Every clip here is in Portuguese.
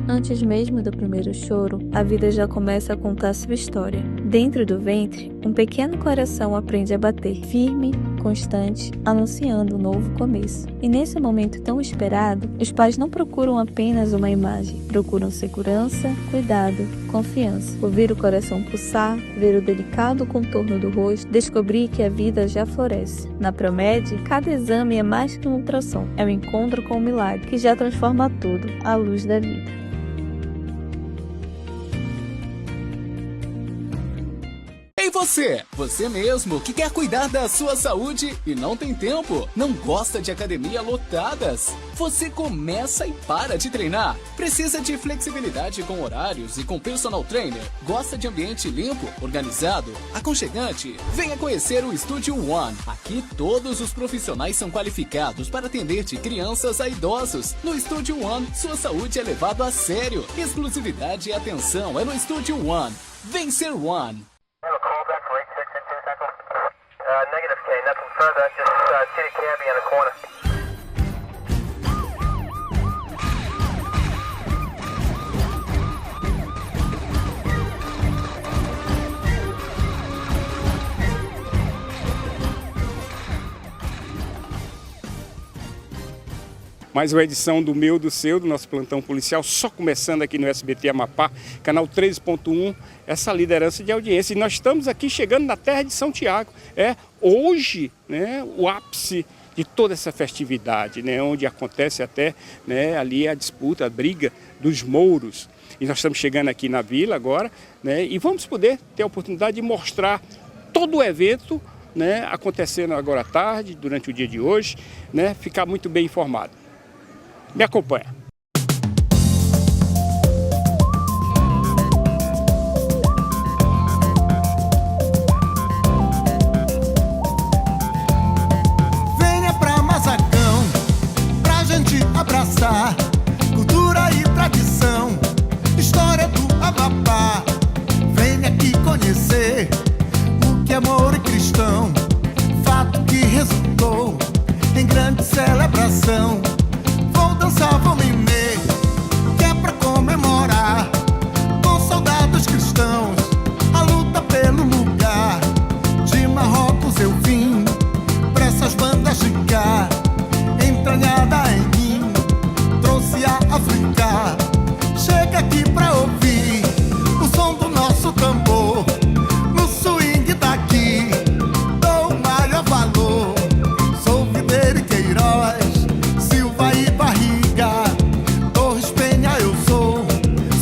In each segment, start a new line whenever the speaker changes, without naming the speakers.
Antes mesmo do primeiro choro, a vida já começa a contar sua história. Dentro do ventre, um pequeno coração aprende a bater firme, constante, anunciando um novo começo. E nesse momento tão esperado, os pais não procuram apenas uma imagem, procuram segurança, cuidado, confiança. Ouvir o coração pulsar, ver o delicado contorno do rosto, descobrir que a vida já floresce. Na Promed, cada exame é mais que um ultrassom, é um encontro com o milagre que já transforma tudo à luz da vida.
Ei você mesmo que quer cuidar da sua saúde e não tem tempo, não gosta de academia lotadas? Você começa e para de treinar? Precisa de flexibilidade com horários e com personal trainer? Gosta de ambiente limpo, organizado, aconchegante? Venha conhecer o Studio One. Aqui todos os profissionais são qualificados para atender de crianças a idosos. No Studio One, sua saúde é levada a sério. Exclusividade e atenção é no Studio One. Vem ser One.
Negative K, nothing further, just see the cabbie in the corner.
Mais uma edição do meu, do seu, do nosso plantão policial, só começando aqui no SBT Amapá, canal 13.1, essa liderança de audiência. E nós estamos aqui chegando na terra de São Tiago. Hoje, né, o ápice de toda essa festividade, né, onde acontece até, né, ali a disputa, a briga dos mouros. E nós estamos chegando aqui na vila agora, né, e vamos poder ter a oportunidade de mostrar todo o evento, né, acontecendo agora à tarde, durante o dia de hoje, né, ficar muito bem informado. Me acompanha.
Venha pra Mazagão, pra gente abraçar cultura e tradição, história do Amapá. Venha aqui conhecer o que é amor e cristão, fato que resultou em grande celebração. Vão mimer, que é pra comemorar, com soldados cristãos, a luta pelo lugar. De Marrocos eu vim, pra essas bandas de cá, entranhada em mim, trouxe a África. Chega aqui pra ouvir o som do nosso tambor, no swing daqui, dou o maior valor. Sou Videira e Queiroz, Silva e Barriga, Torres Penha eu sou,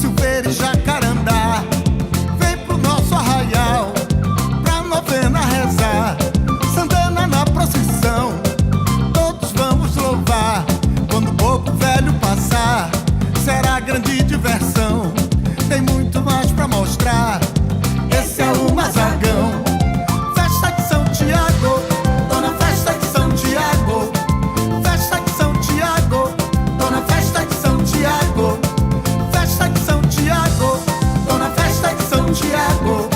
Silveira e Jacarandá. Vem pro nosso arraial, pra novena rezar, Santana na procissão, todos vamos louvar. Quando o povo velho passar, será grande diversão, tem muito mais pra mostrar. Esse é o Mazagão, festa de São Tiago, tô na festa de São Tiago. Festa de São Tiago, tô na festa de São Tiago. Festa de São Tiago, tô na festa de São Tiago.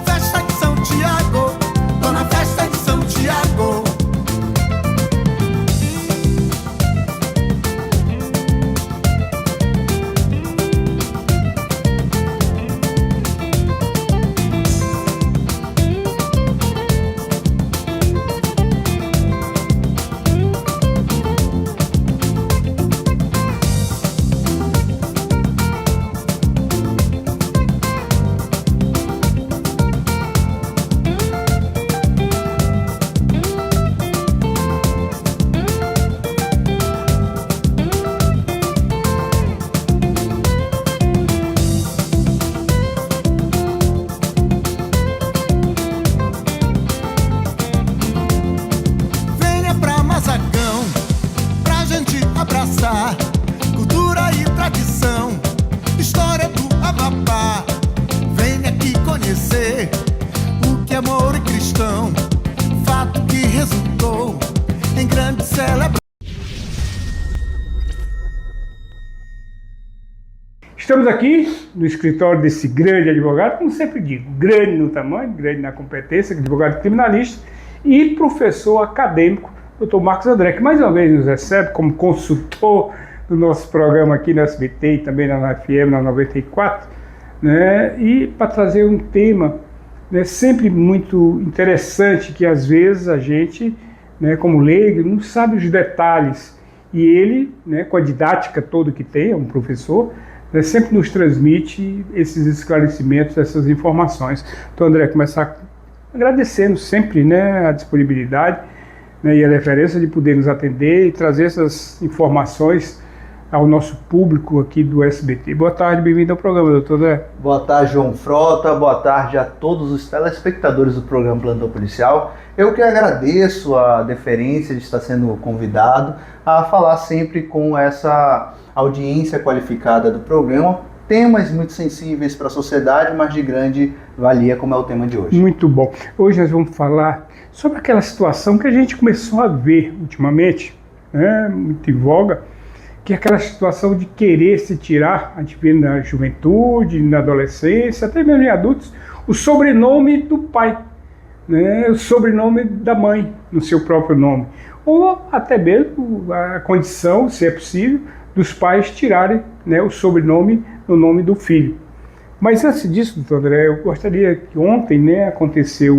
Festa de São Tiago, tô na festa de São Tiago. Venha pra Mazagão, pra gente abraçar cultura e tradição, história do Amapá. Venha aqui conhecer o que é amor e cristão, fato que resultou em grande celebração.
Estamos aqui no escritório desse grande advogado, como sempre digo, grande no tamanho, grande na competência, advogado criminalista e professor acadêmico, Dr. Marcos André, que mais uma vez nos recebe como consultor do nosso programa aqui no SBT e também na FM, na 94, né? E para trazer um tema, né, sempre muito interessante, que às vezes a gente, né, como leigo, não sabe os detalhes. E ele, né, com a didática toda que tem, é um professor, né, sempre nos transmite esses esclarecimentos, essas informações. Então, André, começar agradecendo sempre, né, a disponibilidade, né, e a deferência de poder nos atender e trazer essas informações ao nosso público aqui do SBT. Boa tarde, bem-vindo ao programa, doutor André.
Boa tarde, João Frota. Boa tarde a todos os telespectadores do programa Plantão Policial. Eu que agradeço a deferência de estar sendo convidado a falar sempre com essa audiência qualificada do programa, temas muito sensíveis para a sociedade, mas de grande valia, como é o tema de hoje.
Muito bom. Hoje nós vamos falar sobre aquela situação que a gente começou a ver ultimamente, né, muito em voga, que é aquela situação de querer se tirar, a gente vê na juventude, na adolescência, até mesmo em adultos, o sobrenome do pai, né, o sobrenome da mãe, no seu próprio nome. Ou até mesmo a condição, se é possível, dos pais tirarem, né, o sobrenome no nome do filho. Mas antes disso, doutor André, eu gostaria que ontem, né, aconteceu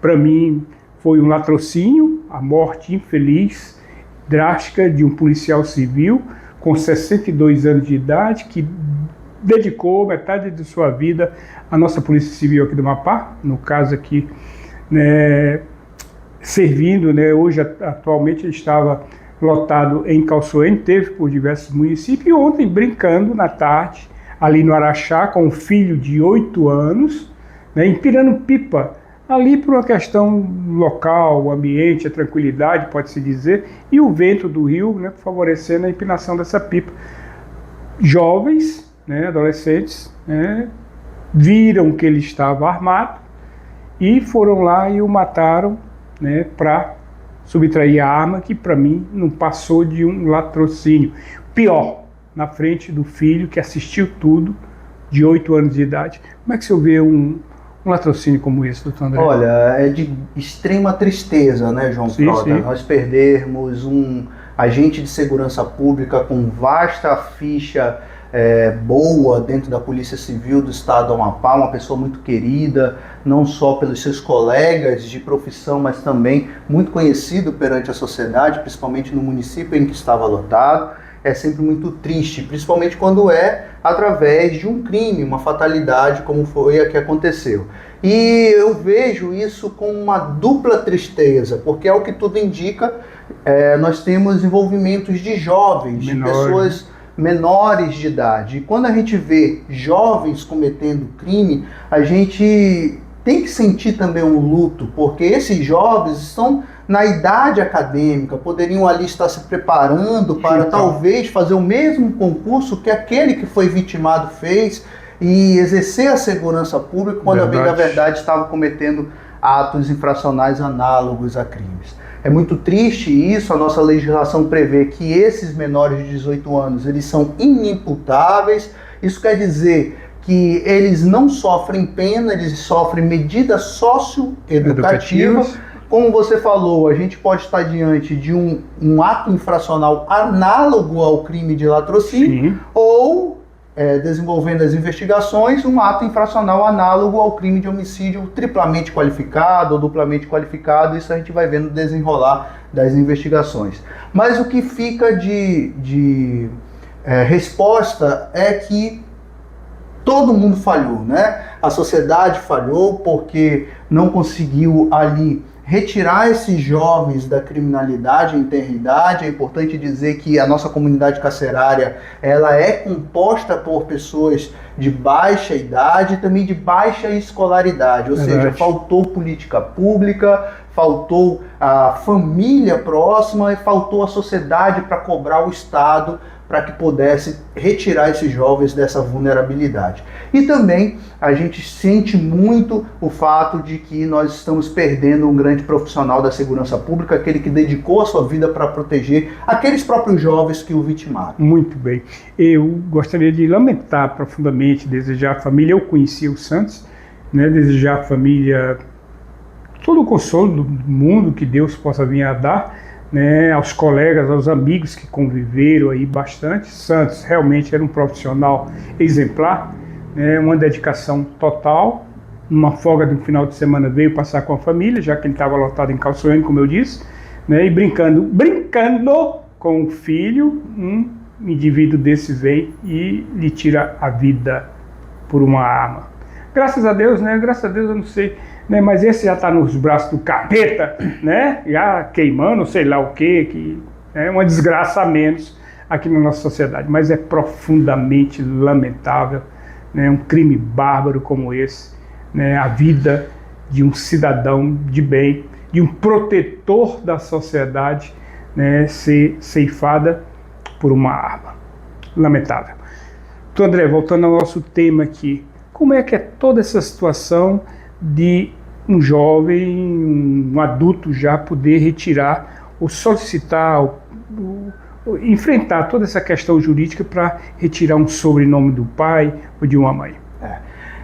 para mim, foi um latrocínio, a morte infeliz, drástica, de um policial civil com 62 anos de idade, que dedicou metade de sua vida à nossa Polícia Civil aqui do Amapá, no caso aqui, né, servindo, né, hoje atualmente ele estava lotado em Calçoene, teve por diversos municípios, e ontem brincando na tarde, ali no Araxá, com um filho de 8 anos, né, empinando pipa, ali por uma questão local, o ambiente, a tranquilidade, pode-se dizer, e o vento do rio, né, favorecendo a empinação dessa pipa. Jovens, né, adolescentes, né, viram que ele estava armado e foram lá e o mataram, né, para subtrair a arma, que para mim não passou de um latrocínio. Pior, na frente do filho que assistiu tudo, de 8 anos de idade. Como é que você vê um latrocínio como esse, doutor André?
Olha, é de extrema tristeza, né, João Frota?
Sim.
Nós perdermos um agente de segurança pública com vasta ficha boa dentro da Polícia Civil do Estado do Amapá, uma pessoa muito querida, não só pelos seus colegas de profissão, mas também muito conhecido perante a sociedade, principalmente no município em que estava lotado. É sempre muito triste, principalmente quando é através de um crime, uma fatalidade, como foi a que aconteceu. E eu vejo isso com uma dupla tristeza, porque é o que tudo indica, nós temos envolvimentos de jovens, de pessoas menores de idade. E quando a gente vê jovens cometendo crime, a gente tem que sentir também um luto, porque esses jovens estão na idade acadêmica, poderiam ali estar se preparando para talvez fazer o mesmo concurso que aquele que foi vitimado fez e exercer a segurança pública, quando bem na verdade estava cometendo atos infracionais análogos a crimes. É muito triste isso, a nossa legislação prevê que esses menores de 18 anos, eles são inimputáveis. Isso quer dizer que eles não sofrem pena, eles sofrem medidas socioeducativas. Como você falou, a gente pode estar diante de um ato infracional análogo ao crime de latrocínio, ou, desenvolvendo as investigações, um ato infracional análogo ao crime de homicídio triplamente qualificado ou duplamente qualificado. Isso a gente vai ver no desenrolar das investigações. Mas o que fica de resposta é que todo mundo falhou, né? A sociedade falhou porque não conseguiu ali retirar esses jovens da criminalidade em tenra idade. É importante dizer que a nossa comunidade carcerária, ela é composta por pessoas de baixa idade e também de baixa escolaridade, ou seja, faltou política pública, faltou a família próxima e faltou a sociedade para cobrar o Estado para que pudesse retirar esses jovens dessa vulnerabilidade. E também a gente sente muito o fato de que nós estamos perdendo um grande profissional da segurança pública, aquele que dedicou a sua vida para proteger aqueles próprios jovens que o vitimaram.
Muito bem. Eu gostaria de lamentar profundamente, desejar à família, eu conheci o Santos, né, desejar à família todo o consolo do mundo que Deus possa vir a dar, né, aos colegas, aos amigos que conviveram aí bastante. Santos realmente era um profissional exemplar, né, uma dedicação total. Numa folga do final de semana veio passar com a família, já que ele estava lotado em Calçoene, como eu disse, né, e brincando com o filho, um indivíduo desse vem e lhe tira a vida por uma arma. Graças a Deus, né? Graças a Deus, eu não sei, né? Mas esse já está nos braços do capeta, né? Já queimando, sei lá o quê, que é uma desgraça a menos aqui na nossa sociedade. Mas é profundamente lamentável, né? Um crime bárbaro como esse, né? A vida de um cidadão de bem, de um protetor da sociedade, né? Ser ceifada por uma arma. Lamentável. Então, André, voltando ao nosso tema aqui, como é que é toda essa situação de um jovem, um adulto já poder retirar ou solicitar, enfrentar toda essa questão jurídica para retirar um sobrenome do pai ou de uma mãe?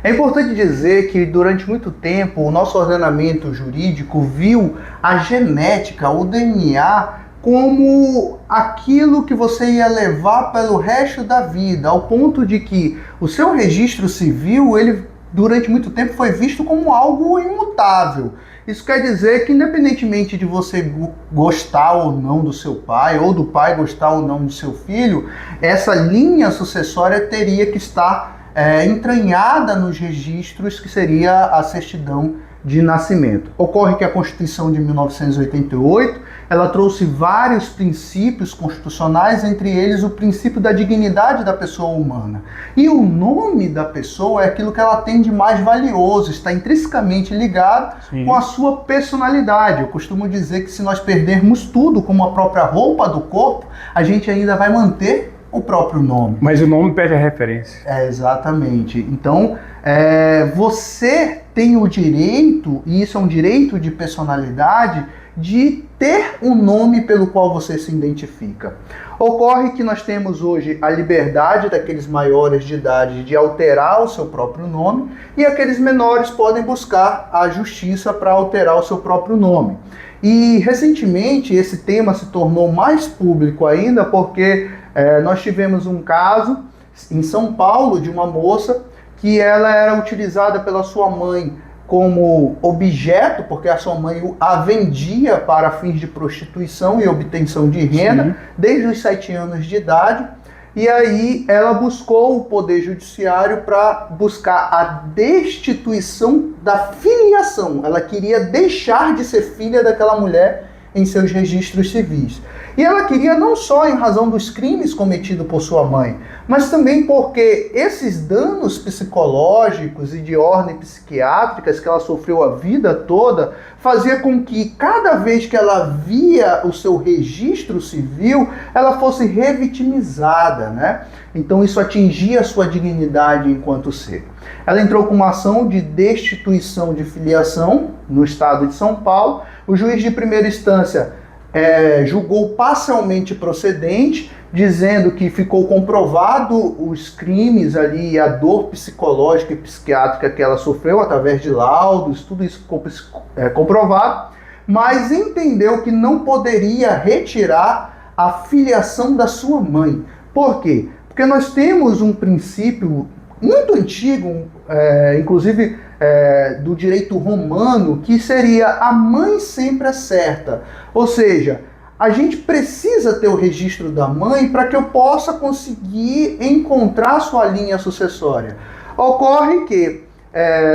É importante dizer que durante muito tempo o nosso ordenamento jurídico viu a genética, o DNA, como aquilo que você ia levar pelo resto da vida, ao ponto de que o seu registro civil, ele durante muito tempo foi visto como algo imutável. Isso quer dizer que independentemente de você gostar ou não do seu pai, ou do pai gostar ou não do seu filho, essa linha sucessória teria que estar entranhada nos registros, que seria a certidão de nascimento. Ocorre que a Constituição de 1988, ela trouxe vários princípios constitucionais, entre eles o princípio da dignidade da pessoa humana. E o nome da pessoa é aquilo que ela tem de mais valioso, está intrinsecamente ligado com a sua personalidade. Eu costumo dizer que se nós perdermos tudo, como a própria roupa do corpo, a gente ainda vai manter o próprio nome.
Mas o nome perde a referência.
Exatamente. Então, você tem o direito, e isso é um direito de personalidade, de ter um nome pelo qual você se identifica. Ocorre que nós temos hoje a liberdade daqueles maiores de idade de alterar o seu próprio nome, e aqueles menores podem buscar a justiça para alterar o seu próprio nome. E recentemente esse tema se tornou mais público ainda, porque nós tivemos um caso em São Paulo de uma moça que ela era utilizada pela sua mãe como objeto, porque a sua mãe a vendia para fins de prostituição e obtenção de renda, desde os 7 anos de idade. E aí ela buscou o Poder Judiciário para buscar a destituição da filiação. Ela queria deixar de ser filha daquela mulher em seus registros civis. E ela queria não só em razão dos crimes cometidos por sua mãe, mas também porque esses danos psicológicos e de ordem psiquiátricas que ela sofreu a vida toda fazia com que cada vez que ela via o seu registro civil, ela fosse revitimizada, né? Então isso atingia a sua dignidade enquanto ser. Ela entrou com uma ação de destituição de filiação no estado de São Paulo. O juiz de primeira instância julgou parcialmente procedente, dizendo que ficou comprovado os crimes ali, a dor psicológica e psiquiátrica que ela sofreu através de laudos, tudo isso ficou comprovado, mas entendeu que não poderia retirar a filiação da sua mãe. Por quê? Porque nós temos um princípio muito antigo, inclusive do direito romano, que seria a mãe sempre é certa. Ou seja, a gente precisa ter o registro da mãe para que eu possa conseguir encontrar sua linha sucessória. Ocorre que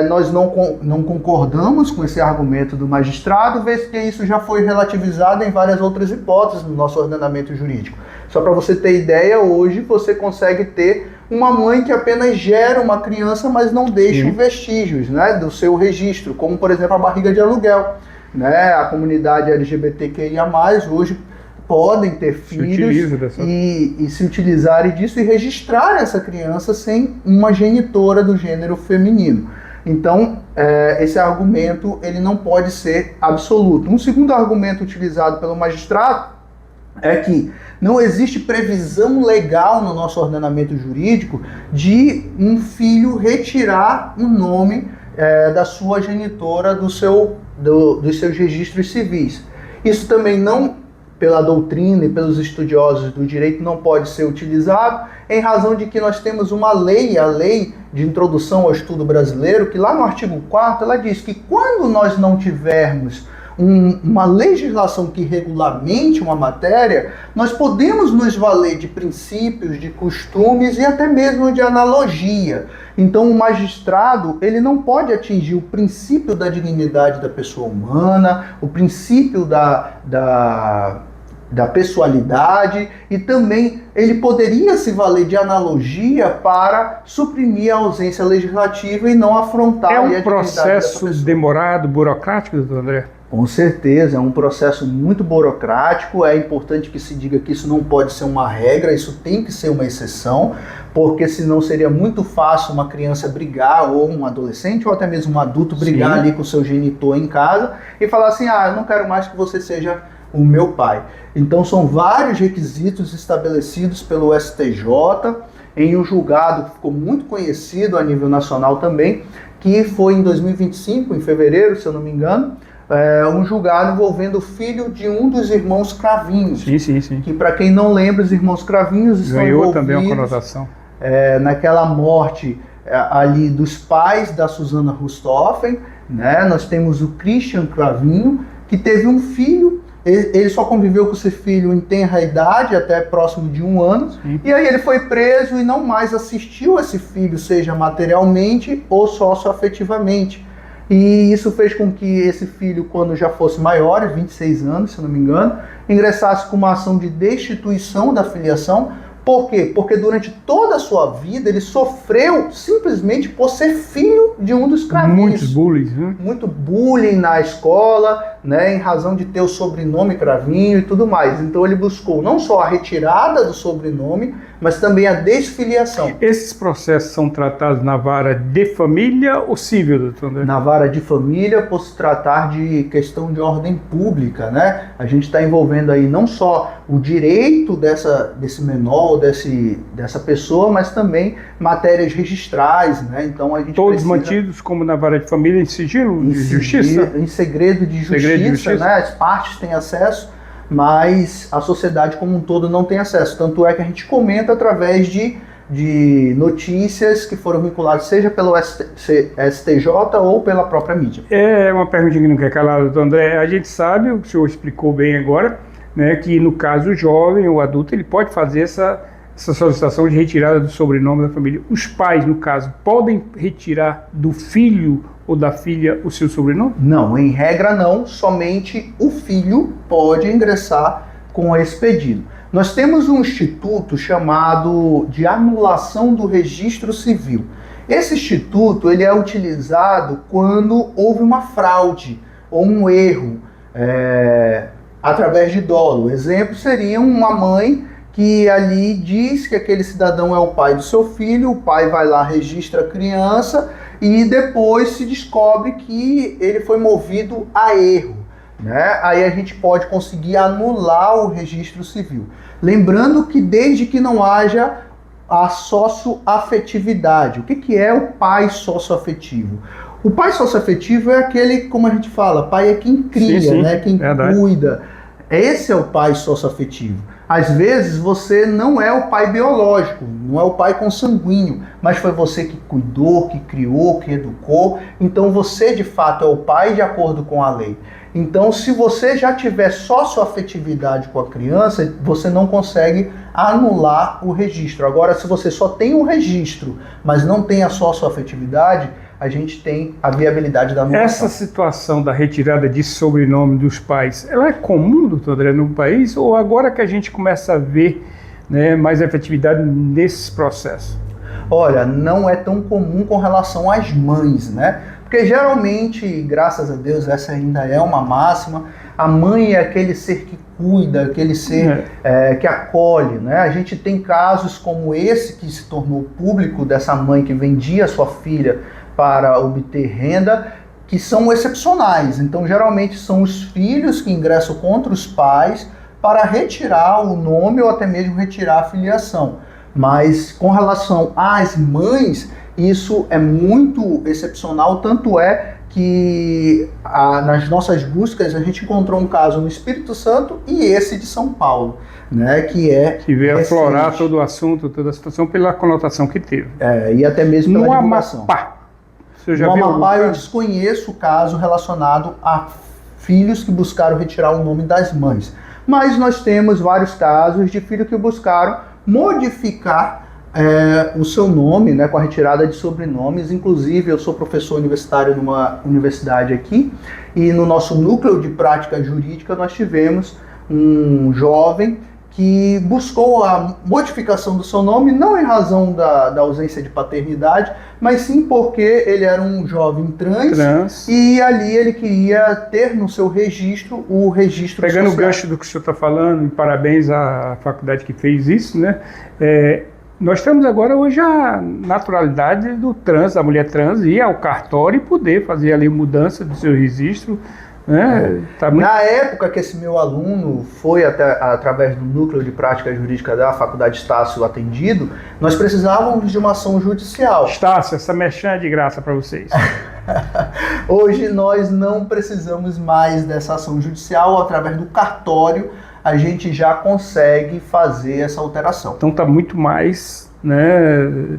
nós não concordamos com esse argumento do magistrado, vez que isso já foi relativizado em várias outras hipóteses no nosso ordenamento jurídico. Só para você ter ideia, hoje você consegue ter uma mãe que apenas gera uma criança, mas não deixa vestígios, né, do seu registro, como por exemplo a barriga de aluguel. Né? A comunidade LGBTQIA+, hoje podem ter filhos e se utilizarem disso e registrar essa criança sem uma genitora do gênero feminino. Então, esse argumento ele não pode ser absoluto. Um segundo argumento utilizado pelo magistrado é que não existe previsão legal no nosso ordenamento jurídico de um filho retirar o nome da sua genitora dos seus registros civis. Isso também não pela doutrina e pelos estudiosos do direito não pode ser utilizado, em razão de que nós temos uma lei, a Lei de Introdução ao Estudo Brasileiro, que lá no artigo 4º ela diz que quando nós não tivermos uma legislação que regulamente uma matéria, nós podemos nos valer de princípios, de costumes e até mesmo de analogia. Então o magistrado, ele não pode atingir o princípio da dignidade da pessoa humana, o princípio da pessoalidade, e também ele poderia se valer de analogia para suprimir a ausência legislativa e não afrontar a dignidade dessa pessoa.
É um processo demorado, burocrático, doutor André?
Com certeza, é um processo muito burocrático, é importante que se diga que isso não pode ser uma regra, isso tem que ser uma exceção, porque senão seria muito fácil uma criança brigar, ou um adolescente, ou até mesmo um adulto brigar ali com o seu genitor em casa e falar assim, eu não quero mais que você seja o meu pai. Então são vários requisitos estabelecidos pelo STJ, em um julgado que ficou muito conhecido a nível nacional também, que foi em 2025, em fevereiro, se eu não me engano, um julgado envolvendo o filho de um dos irmãos Cravinhos.
Sim.
Que, para quem não lembra, os irmãos Cravinhos estão
ganhou também uma conotação.
Naquela morte ali dos pais da Susana Richthofen, né? Nós temos o Christian Cravinho, que teve um filho. Ele só conviveu com esse filho em tenra idade, até próximo de 1 ano, e aí ele foi preso e não mais assistiu esse filho, seja materialmente ou socioafetivamente. E isso fez com que esse filho, quando já fosse maior, 26 anos, se não me engano, ingressasse com uma ação de destituição da filiação. Por quê? Porque durante toda a sua vida ele sofreu simplesmente por ser filho de um dos Cravinhos.
Muitos bullying, né?
Muito bullying na escola, né, em razão de ter o sobrenome Cravinho e tudo mais. Então ele buscou não só a retirada do sobrenome, mas também a desfiliação.
Esses processos são tratados na vara de família ou civil, doutor André?
Na vara de família, por se tratar de questão de ordem pública, né? A gente está envolvendo aí não só o direito desse menor, dessa pessoa, mas também matérias registrais, né? Então a gente
todos mantidos como na vara de família em sigilo de justiça?
Em segredo de justiça, né? As partes têm acesso, mas a sociedade como um todo não tem acesso. Tanto é que a gente comenta através de notícias que foram vinculadas seja pelo STJ ou pela própria mídia.
É uma pergunta que não quer calar, doutor André. A gente sabe, o senhor explicou bem agora, né, que no caso o jovem ou adulto ele pode fazer essa solicitação de retirada do sobrenome da família. Os pais, no caso, podem retirar do filho ou da filha o seu sobrenome?
Não, em regra não, somente o filho pode ingressar com esse pedido. Nós temos um instituto chamado de anulação do registro civil. Esse instituto ele é utilizado quando houve uma fraude ou um erro através de dolo. O exemplo seria uma mãe que ali diz que aquele cidadão é o pai do seu filho, o pai vai lá, registra a criança e depois se descobre que ele foi movido a erro, né? Aí a gente pode conseguir anular o registro civil. Lembrando que desde que não haja a socioafetividade. O que é o pai socioafetivo? O pai socioafetivo é aquele, como a gente fala, pai é quem cria, né? Quem cuida. Esse é o pai socioafetivo. Às vezes você não é o pai biológico, não é o pai consanguíneo, mas foi você que cuidou, que criou, que educou. Então você de fato é o pai de acordo com a lei. Então se você já tiver socioafetividade com a criança, você não consegue anular o registro. Agora, se você só tem o registro, mas não tem a socioafetividade, a gente tem a viabilidade da anulação.
Essa situação da retirada de sobrenome dos pais, ela é comum, doutor André, no país? Ou agora que a gente começa a ver, né, mais efetividade nesses processos?
Olha, não é tão comum com relação às mães, né? Porque geralmente, graças a Deus, essa ainda é uma máxima, a mãe é aquele ser que cuida, aquele ser que acolhe, né? A gente tem casos como esse que se tornou público, dessa mãe que vendia sua filha para obter renda, que são excepcionais. Então, geralmente são os filhos que ingressam contra os pais para retirar o nome ou até mesmo retirar a filiação. Mas com relação às mães, isso é muito excepcional, tanto é que nas nossas buscas a gente encontrou um caso no Espírito Santo e esse de São Paulo, né, que
veio aflorar
recente.
todo o assunto, toda a situação pela conotação que teve.
E até mesmo pela
No
divulgação.
Amapá. Você já
No
viu
Amapá
algum
eu
caso?
desconheço o caso relacionado a filhos que buscaram retirar o nome das mães. Mas nós temos vários casos de filhos que buscaram modificar o seu nome, né, com a retirada de sobrenomes. Inclusive, eu sou professor universitário numa universidade aqui, e no nosso núcleo de prática jurídica nós tivemos um jovem que buscou a modificação do seu nome, não em razão da ausência de paternidade, mas sim porque ele era um jovem trans. E ali ele queria ter no seu registro o registro
Pegando
social.
o gancho do que o senhor está falando, e parabéns à faculdade que fez isso, né? Nós temos agora hoje a naturalidade do trans, da mulher trans, ir ao cartório e poder fazer ali mudança do seu registro. Tá muito...
Na época que esse meu aluno foi através do núcleo de prática jurídica da Faculdade Estácio atendido, nós precisávamos de uma ação judicial.
Estácio, essa merchan é de graça para vocês.
Hoje nós não precisamos mais dessa ação judicial. Através do cartório a gente já consegue fazer essa alteração.
Então está muito mais, né,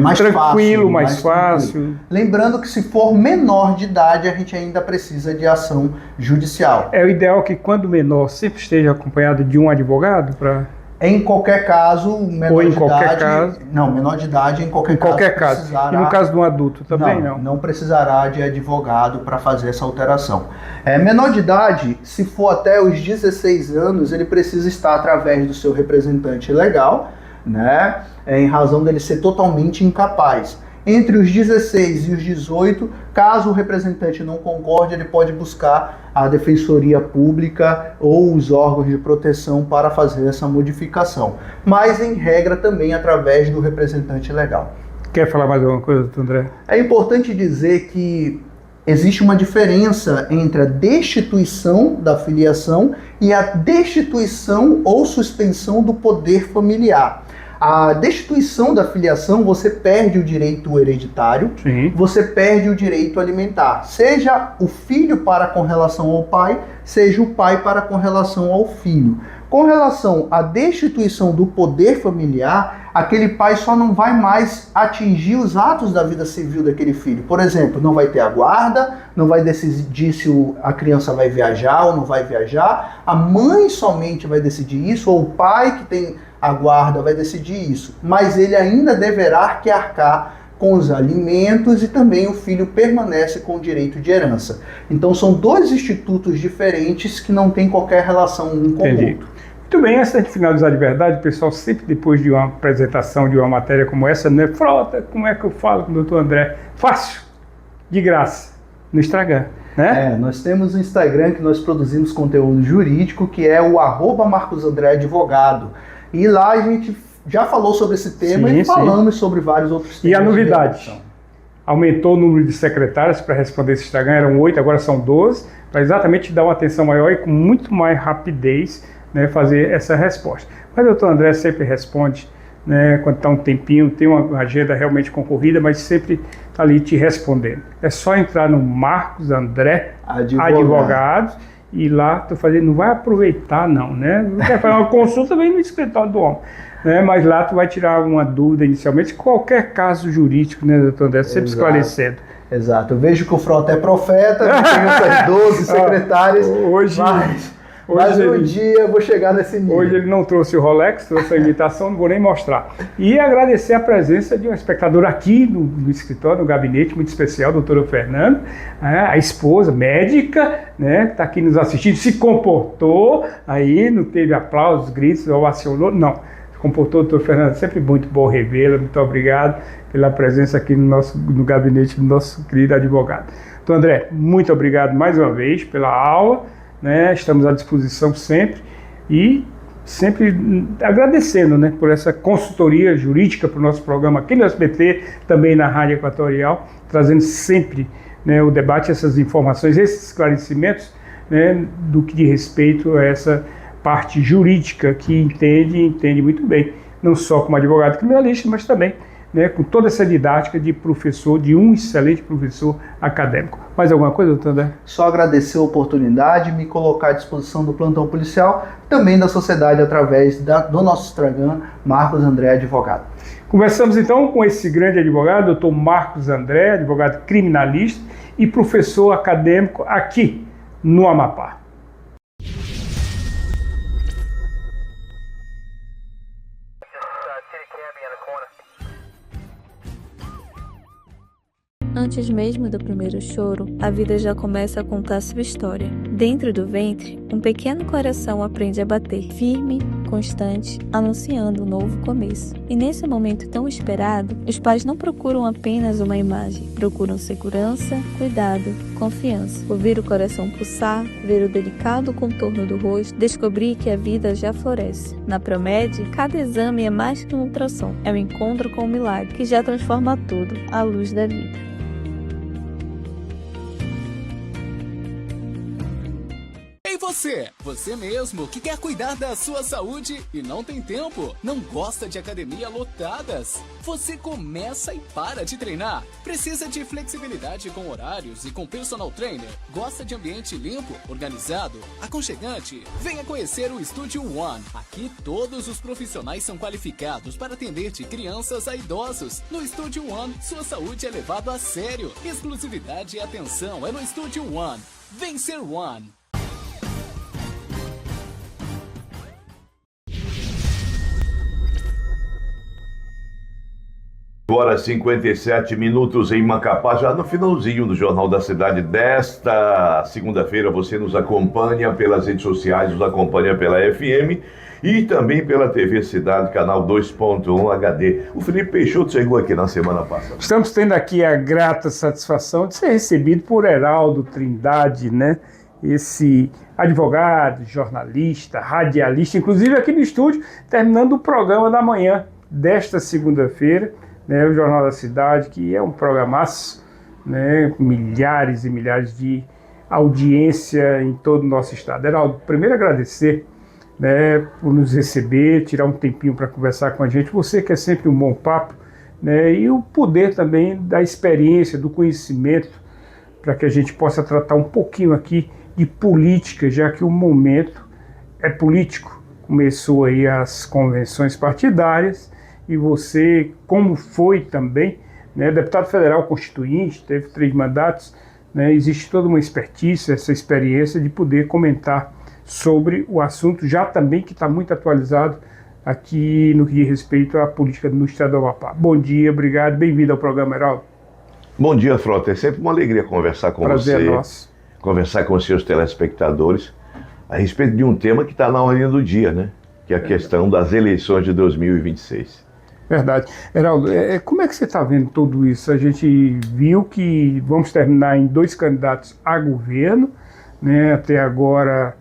mais
tranquilo,
fácil,
mais fácil.
Tranquilo. Lembrando que se for menor de idade, a gente ainda precisa de ação judicial.
É o ideal que quando menor sempre esteja acompanhado de um advogado para...
Em qualquer caso, menor
Ou em
de
qualquer
idade...
caso.
Não, menor de idade em qualquer
caso.
Precisará...
E no caso de um adulto também não?
Não precisará de advogado para fazer essa alteração. Menor de idade, se for até os 16 anos, ele precisa estar através do seu representante legal, né? Em razão dele ser totalmente incapaz. Entre os 16 e os 18, caso o representante não concorde, ele pode buscar a Defensoria Pública ou os órgãos de proteção para fazer essa modificação. Mas, em regra, também através do representante legal.
Quer falar mais alguma coisa, doutor André?
É importante dizer que existe uma diferença entre a destituição da filiação e a destituição ou suspensão do poder familiar. A destituição da filiação, você perde o direito hereditário,
Sim.
Você perde o direito alimentar. Seja o filho para com relação ao pai, seja o pai para com relação ao filho. Com relação à destituição do poder familiar, aquele pai só não vai mais atingir os atos da vida civil daquele filho. Por exemplo, não vai ter a guarda, não vai decidir se a criança vai viajar ou não vai viajar. A mãe somente vai decidir isso, ou o pai que tem a guarda vai decidir isso. Mas ele ainda deverá que arcar com os alimentos e também o filho permanece com o direito de herança. Então são dois institutos diferentes que não têm qualquer relação um com o outro.
Muito bem, antes de finalizar de verdade, o pessoal sempre depois de uma apresentação de uma matéria como essa, né, Frota, como é que eu falo com o doutor André? Fácil, de graça, no Instagram, né?
Nós temos o Instagram que nós produzimos conteúdo jurídico, que é o @MarcosAndréAdvogado. E lá a gente já falou sobre esse tema e falamos sobre vários outros temas.
E a novidade, aumentou o número de secretários para responder esse Instagram, eram 8, agora são 12, para exatamente dar uma atenção maior e com muito mais rapidez, né, fazer essa resposta. Mas o doutor André sempre responde, né, quando está um tempinho, tem uma agenda realmente concorrida, mas sempre está ali te respondendo. É só entrar no Marcos André Advogados e lá tu fazer, não vai aproveitar não, né? Não quer fazer uma consulta, vem no escritório do homem. Né? Mas lá tu vai tirar uma dúvida inicialmente, qualquer caso jurídico, né, doutor André, sempre esclarecendo.
Exato, eu vejo que o Frota é profeta, não tem essas 12 secretárias, mas um dia eu vou chegar nesse nível.
Hoje ele não trouxe o Rolex, trouxe a imitação, não vou nem mostrar. E agradecer a presença de um espectador aqui no escritório, no gabinete, muito especial, doutora Fernanda, a esposa, médica, né, que está aqui nos assistindo, se comportou, aí não teve aplausos, gritos, ovacionou, não. Se comportou, doutora Fernanda, sempre muito bom revê-la, muito obrigado pela presença aqui no gabinete do nosso querido advogado. Então, André, muito obrigado mais uma vez pela aula. Né, estamos à disposição sempre e sempre agradecendo, né, por essa consultoria jurídica para o nosso programa aqui no SBT, também na Rádio Equatorial, trazendo sempre, né, o debate, essas informações, esses esclarecimentos, né, do que diz respeito a essa parte jurídica que entende muito bem, não só como advogado criminalista, mas também né, com toda essa didática de professor, de um excelente professor acadêmico. Mais alguma coisa, doutor André?
Só agradecer a oportunidade e me colocar à disposição do plantão policial, também da sociedade, através do nosso Instagram, Marcos André Advogado.
Conversamos então com esse grande advogado, doutor Marcos André, advogado criminalista e professor acadêmico aqui no Amapá.
Antes mesmo do primeiro choro, a vida já começa a contar sua história. Dentro do ventre, um pequeno coração aprende a bater, firme, constante, anunciando um novo começo. E nesse momento tão esperado, os pais não procuram apenas uma imagem, procuram segurança, cuidado, confiança. Ouvir o coração pulsar, ver o delicado contorno do rosto, descobrir que a vida já floresce. Na Promed, cada exame é mais que um ultrassom, é um encontro com o milagre que já transforma tudo à luz da vida.
Você mesmo que quer cuidar da sua saúde e não tem tempo, não gosta de academia lotadas? Você começa e para de treinar? Precisa de flexibilidade com horários e com personal trainer? Gosta de ambiente limpo, organizado, aconchegante? Venha conhecer o Studio One. Aqui todos os profissionais são qualificados para atender de crianças a idosos. No Studio One, sua saúde é levada a sério. Exclusividade e atenção é no Studio One. Vem ser One.
Horas 57 minutos em Macapá, já no finalzinho do Jornal da Cidade desta segunda-feira. Você nos acompanha pelas redes sociais, nos acompanha pela FM e também pela TV Cidade, canal 2.1 HD. O Felipe Peixoto chegou aqui na semana passada.
Estamos tendo aqui a grata satisfação de ser recebido por Heraldo Trindade, né? Esse advogado, jornalista, radialista, inclusive aqui no estúdio, terminando o programa da manhã desta segunda-feira, né, o Jornal da Cidade, que é um programaço, né, milhares e milhares de audiência em todo o nosso estado. Heraldo, primeiro agradecer, né, por nos receber, tirar um tempinho para conversar com a gente. Você que é sempre um bom papo, né, e o poder também da experiência, do conhecimento, para que a gente possa tratar um pouquinho aqui de política, já que o momento é político. Começou aí as convenções partidárias, e você, como foi também, né, deputado federal constituinte, teve 3 mandatos, né, existe toda uma expertise, essa experiência de poder comentar sobre o assunto, já também que está muito atualizado aqui no que diz respeito à política no estado do Amapá. Bom dia, obrigado, bem-vindo ao programa, Heraldo.
Bom dia, Frota, é sempre uma alegria conversar com
Prazer
você,
nosso.
Conversar com os seus telespectadores a respeito de um tema que está na ordem do dia, né, que é a questão das eleições de 2026.
Verdade. Heraldo, como é que você está vendo tudo isso? A gente viu que vamos terminar em 2 candidatos a governo, né, até agora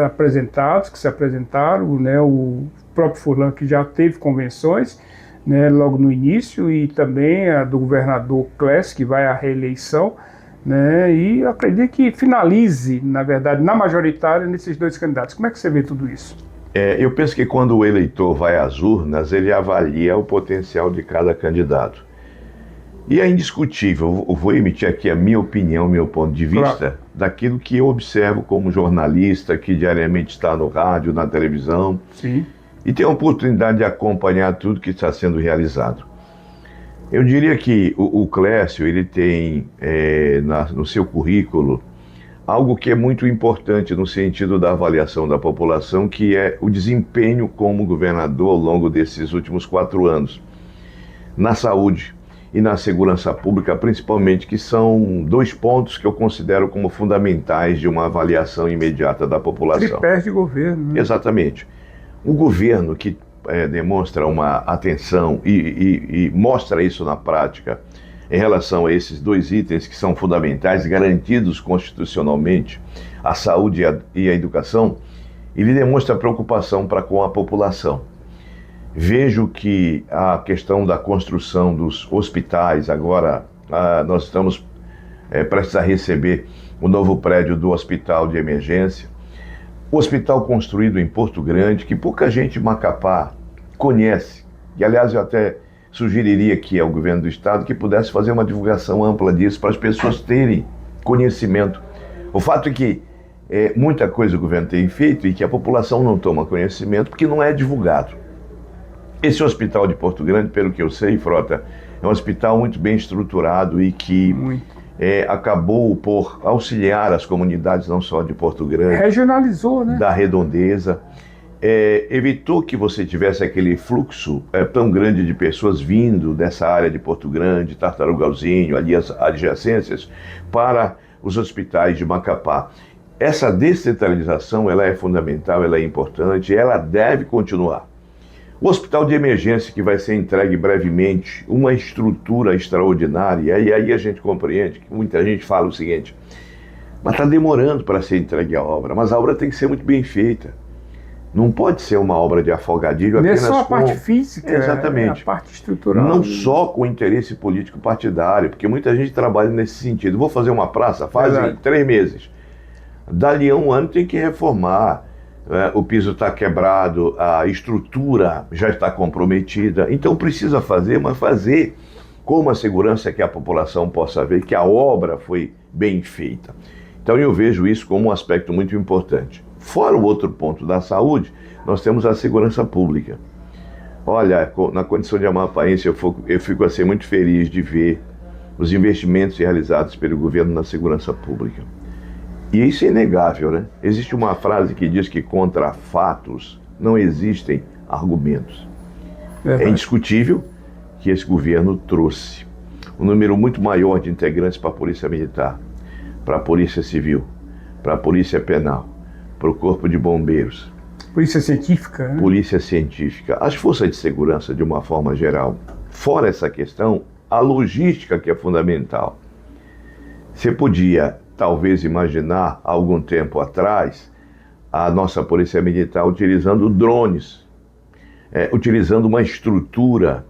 apresentados, que se apresentaram, né, o próprio Furlan, que já teve convenções, né, logo no início, e também a do governador Clécio, que vai à reeleição, né, e eu acredito que finalize, na verdade, na majoritária, nesses 2 candidatos. Como é que você vê tudo isso?
Eu penso que quando o eleitor vai às urnas, ele avalia o potencial de cada candidato. E é indiscutível, eu vou emitir aqui a minha opinião, meu ponto de vista, claro, daquilo que eu observo como jornalista, que diariamente está no rádio, na televisão, sim, e tem a oportunidade de acompanhar tudo que está sendo realizado. Eu diria que o Clécio, ele tem no seu currículo algo que é muito importante no sentido da avaliação da população, que é o desempenho como governador ao longo desses últimos 4 anos, na saúde e na segurança pública, principalmente, que são 2 pontos que eu considero como fundamentais de uma avaliação imediata da população.
Tripé de governo, né?
Exatamente. Um governo que demonstra uma atenção e mostra isso na prática, em relação a esses 2 itens que são fundamentais, garantidos constitucionalmente, a saúde e a educação, ele demonstra preocupação com a população. Vejo que a questão da construção dos hospitais, agora nós estamos prestes a receber o novo prédio do Hospital de Emergência, o hospital construído em Porto Grande, que pouca gente em Macapá conhece, e aliás eu até sugeriria aqui ao governo do estado que pudesse fazer uma divulgação ampla disso para as pessoas terem conhecimento. O fato é que muita coisa o governo tem feito e que a população não toma conhecimento porque não é divulgado. Esse hospital de Porto Grande, pelo que eu sei, Frota, é um hospital muito bem estruturado e que acabou por auxiliar as comunidades não só de Porto Grande,
regionalizou, né?
Da Redondeza, evitou que você tivesse aquele fluxo tão grande de pessoas vindo dessa área de Porto Grande, Tartarugalzinho, ali as adjacências, para os hospitais de Macapá. Essa descentralização, ela é fundamental, ela é importante, ela deve continuar. O hospital de emergência que vai ser entregue brevemente, uma estrutura extraordinária, e aí a gente compreende que muita gente fala o seguinte, mas está demorando para ser entregue a obra, mas a obra tem que ser muito bem feita. Não pode ser uma obra de afogadilho apenas
não é só a parte física,
exatamente,
a parte estrutural.
Não só com interesse político partidário, porque muita gente trabalha nesse sentido. Vou fazer uma praça, fazem 3 meses. Dali a 1 ano tem que reformar. O piso está quebrado, a estrutura já está comprometida. Então precisa fazer, mas fazer com uma segurança que a população possa ver que a obra foi bem feita. Então eu vejo isso como um aspecto muito importante. Fora o outro ponto da saúde, nós temos a segurança pública. Olha, na condição de amapaense, eu fico assim muito feliz de ver os investimentos realizados pelo governo na segurança pública. E isso é inegável, né? Existe uma frase que diz que contra fatos não existem argumentos. É indiscutível que esse governo trouxe um número muito maior de integrantes para a Polícia Militar, para a Polícia Civil, para a Polícia Penal, para o Corpo de Bombeiros.
Polícia Científica, né?
Polícia Científica. As forças de segurança, de uma forma geral. Fora essa questão, a logística que é fundamental. Você podia talvez imaginar, há algum tempo atrás, a nossa Polícia Militar utilizando drones, utilizando uma estrutura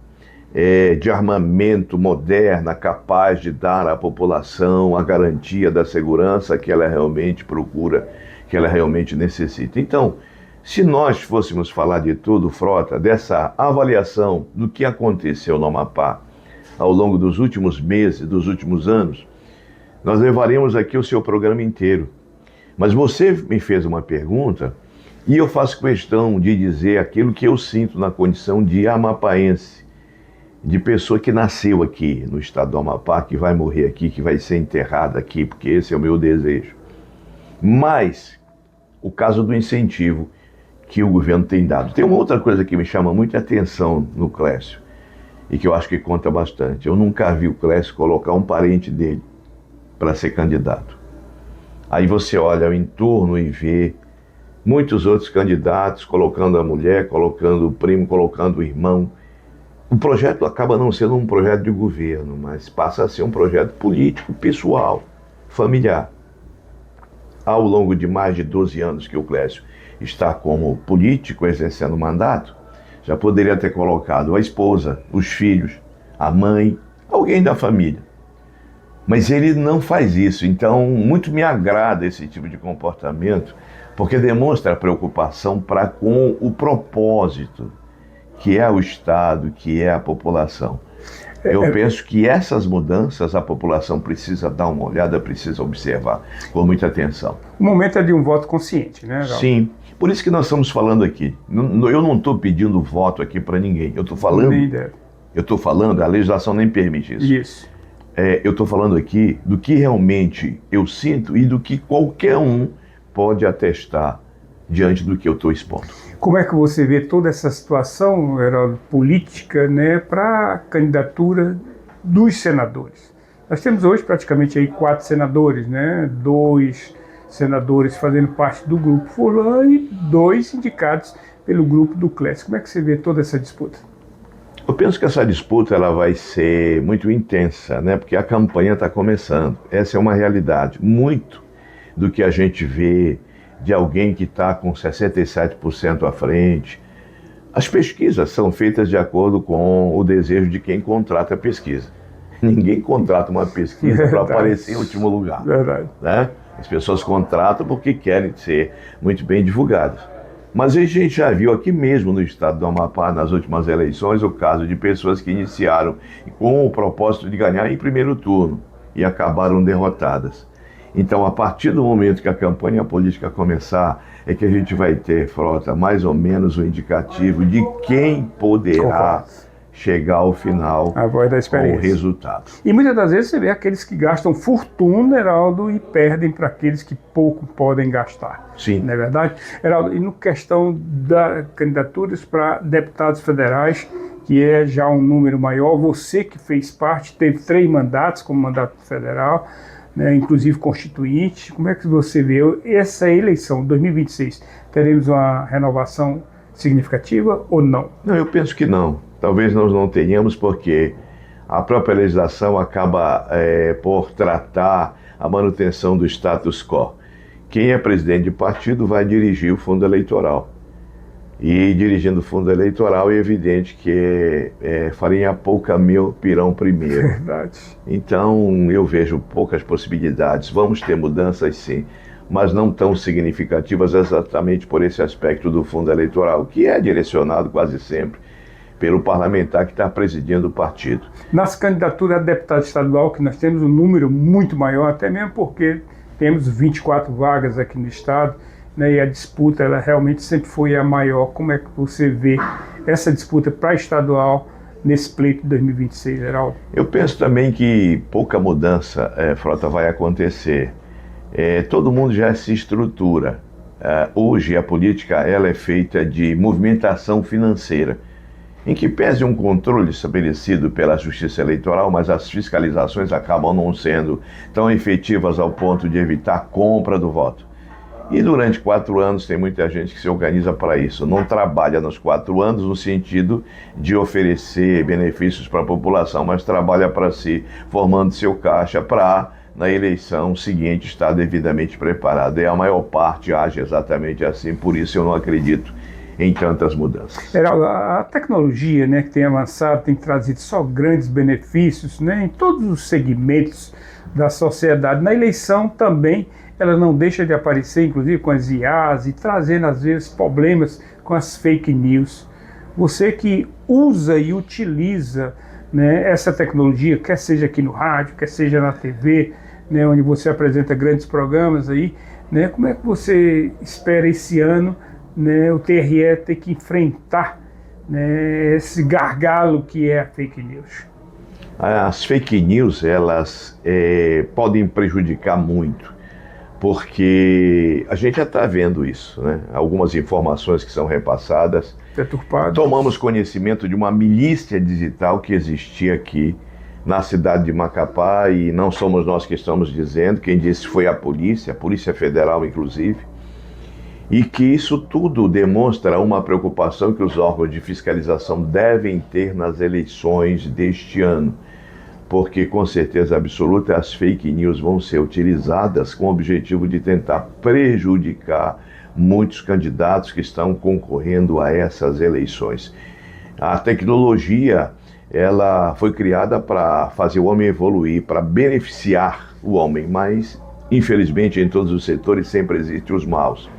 de armamento moderna, capaz de dar à população a garantia da segurança que ela realmente procura, que ela realmente necessita. Então, se nós fôssemos falar de tudo, Frota, dessa avaliação do que aconteceu no Amapá ao longo dos últimos meses, dos últimos anos, nós levaremos aqui o seu programa inteiro. Mas você me fez uma pergunta e eu faço questão de dizer aquilo que eu sinto na condição de amapaense, de pessoa que nasceu aqui no estado do Amapá, que vai morrer aqui, que vai ser enterrada aqui, porque esse é o meu desejo. Mas o caso do incentivo que o governo tem dado. Tem uma outra coisa que me chama muita atenção no Clécio e que eu acho que conta bastante. Eu nunca vi o Clécio colocar um parente dele para ser candidato. Aí você olha ao entorno e vê muitos outros candidatos colocando a mulher, colocando o primo, colocando o irmão. O projeto acaba não sendo um projeto de governo, mas passa a ser um projeto político, pessoal, familiar. Ao longo de mais de 12 anos que o Clécio está como político exercendo o mandato, já poderia ter colocado a esposa, os filhos, a mãe, alguém da família. Mas ele não faz isso, então muito me agrada esse tipo de comportamento, porque demonstra a preocupação com o propósito, que é o Estado, que é a população. Eu penso que essas mudanças a população precisa dar uma olhada, precisa observar com muita atenção.
O momento é de um voto consciente, né, Gal?
Sim, por isso que nós estamos falando aqui. Eu não estou pedindo voto aqui para ninguém, eu estou falando, a legislação nem permite isso.
Isso.
Eu estou falando aqui do que realmente eu sinto e do que qualquer um pode atestar diante do que eu estou expondo.
Como é que você vê toda essa situação, Heraldo, política, né, para a candidatura dos senadores? Nós temos hoje praticamente aí 4 senadores, né, 2 senadores fazendo parte do grupo Furlan e 2 indicados pelo grupo do Clécio. Como é que você vê toda essa disputa?
Eu penso que essa disputa ela vai ser muito intensa, né? Porque a campanha está começando. Essa é uma realidade. Muito do que a gente vê de alguém que está com 67% à frente. As pesquisas são feitas de acordo com o desejo de quem contrata a pesquisa. Ninguém contrata uma pesquisa para aparecer em último lugar.
Verdade.
Né? As pessoas contratam porque querem ser muito bem divulgadas. Mas a gente já viu aqui mesmo no estado do Amapá, nas últimas eleições, o caso de pessoas que iniciaram com o propósito de ganhar em primeiro turno e acabaram derrotadas. Então, a partir do momento que a campanha política começar, é que a gente vai ter, Frota, mais ou menos um indicativo de quem poderá chegar ao final
a voz da experiência,
com o resultado.
E muitas das vezes você vê aqueles que gastam fortuna, Heraldo, e perdem para aqueles que pouco podem gastar.
Sim.
Não é verdade? Heraldo, e no questão das candidaturas para deputados federais, que é já um número maior, você que fez parte, teve 3 mandatos como mandato federal, né, inclusive constituinte, como é que você vê essa eleição 2026? Teremos uma renovação significativa ou não?
Não, eu penso que não. Talvez nós não tenhamos, porque a própria legislação acaba por tratar a manutenção do status quo. Quem é presidente de partido vai dirigir o fundo eleitoral. E dirigindo o fundo eleitoral é evidente que farinha pouca, mel, pirão primeiro.
Verdade.
Então eu vejo poucas possibilidades. Vamos ter mudanças, sim, mas não tão significativas exatamente por esse aspecto do fundo eleitoral, que é direcionado quase sempre pelo parlamentar que está presidindo o partido.
Nas candidaturas a deputado estadual, que nós temos um número muito maior, até mesmo porque temos 24 vagas aqui no estado, né, e a disputa ela realmente sempre foi a maior. Como é que você vê essa disputa para estadual nesse pleito de 2026, Heraldo?
Eu penso também que pouca mudança, Frota, vai acontecer. Todo mundo já se estrutura. Hoje a política ela é feita de movimentação financeira, em que pese um controle estabelecido pela Justiça Eleitoral, mas as fiscalizações acabam não sendo tão efetivas ao ponto de evitar a compra do voto. E durante 4 anos tem muita gente que se organiza para isso, não trabalha nos 4 anos no sentido de oferecer benefícios para a população, mas trabalha para si, formando seu caixa para, na eleição seguinte, estar devidamente preparado. E a maior parte age exatamente assim, por isso eu não acredito em tantas mudanças.
A tecnologia, né, que tem avançado, tem trazido só grandes benefícios, né, em todos os segmentos da sociedade. Na eleição também ela não deixa de aparecer, inclusive com as IAs, e trazendo às vezes problemas com as fake news. Você que usa e utiliza, né, essa tecnologia, quer seja aqui no rádio, quer seja na TV, né, onde você apresenta grandes programas aí, né, como é que você espera esse ano, né, o TRE ter que enfrentar, né, esse gargalo que é a fake news?
As fake news, elas podem prejudicar muito, porque a gente já está vendo isso, né? Algumas informações que são repassadas.
Deturpadas.
Tomamos conhecimento de uma milícia digital que existia aqui na cidade de Macapá, e não somos nós que estamos dizendo, quem disse foi a Polícia Federal inclusive, e que isso tudo demonstra uma preocupação que os órgãos de fiscalização devem ter nas eleições deste ano, porque com certeza absoluta as fake news vão ser utilizadas com o objetivo de tentar prejudicar muitos candidatos que estão concorrendo a essas eleições. A tecnologia, ela foi criada para fazer o homem evoluir, para beneficiar o homem, mas infelizmente em todos os setores sempre existem os maus.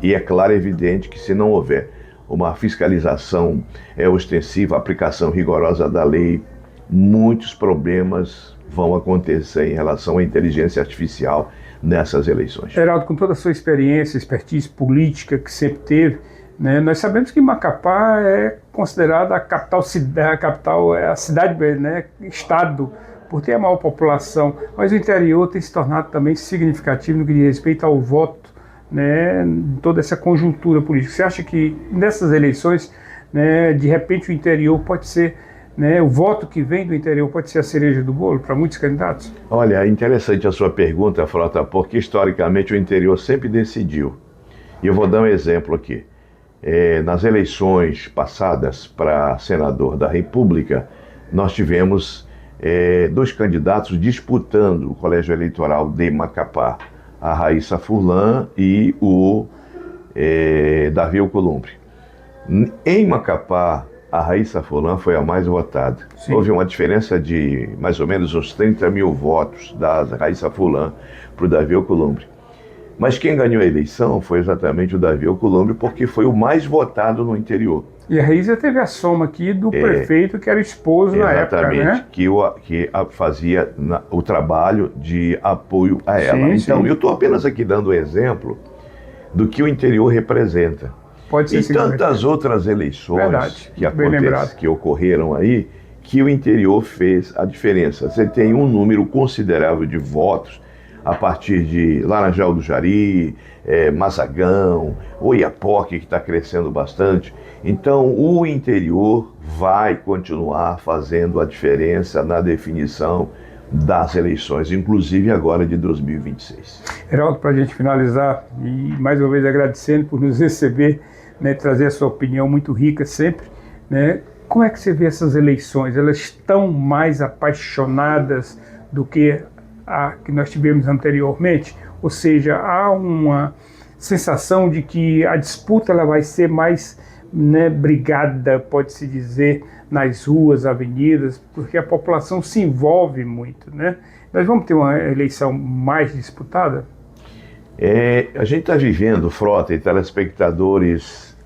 E é claro e evidente que se não houver uma fiscalização ostensiva, aplicação rigorosa da lei, muitos problemas vão acontecer em relação à inteligência artificial nessas eleições.
Heraldo, com toda a sua experiência, expertise política que sempre teve, né, nós sabemos que Macapá é considerada a capital, a cidade, né, estado, por ter a maior população, mas o interior tem se tornado também significativo no que diz respeito ao voto, né, em toda essa conjuntura política. Você acha que nessas eleições, né, de repente o interior pode ser, né, o voto que vem do interior pode ser a cereja do bolo para muitos candidatos?
Olha, é interessante a sua pergunta, Frota, porque historicamente o interior sempre decidiu. E eu vou dar um exemplo aqui. Nas eleições passadas para senador da República, nós tivemos 2 candidatos disputando o colégio eleitoral de Macapá, a Raíssa Furlan e o Davi Alcolumbre. Em Macapá, a Raíssa Furlan foi a mais votada. Sim. Houve uma diferença de mais ou menos uns 30 mil votos da Raíssa Furlan para o Davi Alcolumbre. Mas quem ganhou a eleição foi exatamente o Davi Alcolumbre, porque foi o mais votado no interior.
E a Raíza teve a soma aqui do prefeito, que era esposo na época, né?
Que fazia o trabalho de apoio a ela. Então, eu estou apenas aqui dando um exemplo do que o interior representa.
Pode ser
e tantas outras eleições que ocorreram aí, que o interior fez a diferença. Você tem um número considerável de votos a partir de Laranjal do Jari, Mazagão, Oiapoque, que está crescendo bastante. Então, o interior vai continuar fazendo a diferença na definição das eleições, inclusive agora de 2026.
Heraldo, para a gente finalizar, e mais uma vez agradecendo por nos receber, né, trazer a sua opinião muito rica sempre, né? Como é que você vê essas eleições? Elas estão mais apaixonadas do que a que nós tivemos anteriormente? Ou seja, há uma sensação de que a disputa ela vai ser mais, né, brigada, pode-se dizer, nas ruas, avenidas, porque a população se envolve muito, né? Nós vamos ter uma eleição mais disputada?
A gente está vivendo, Frota e telespectadores,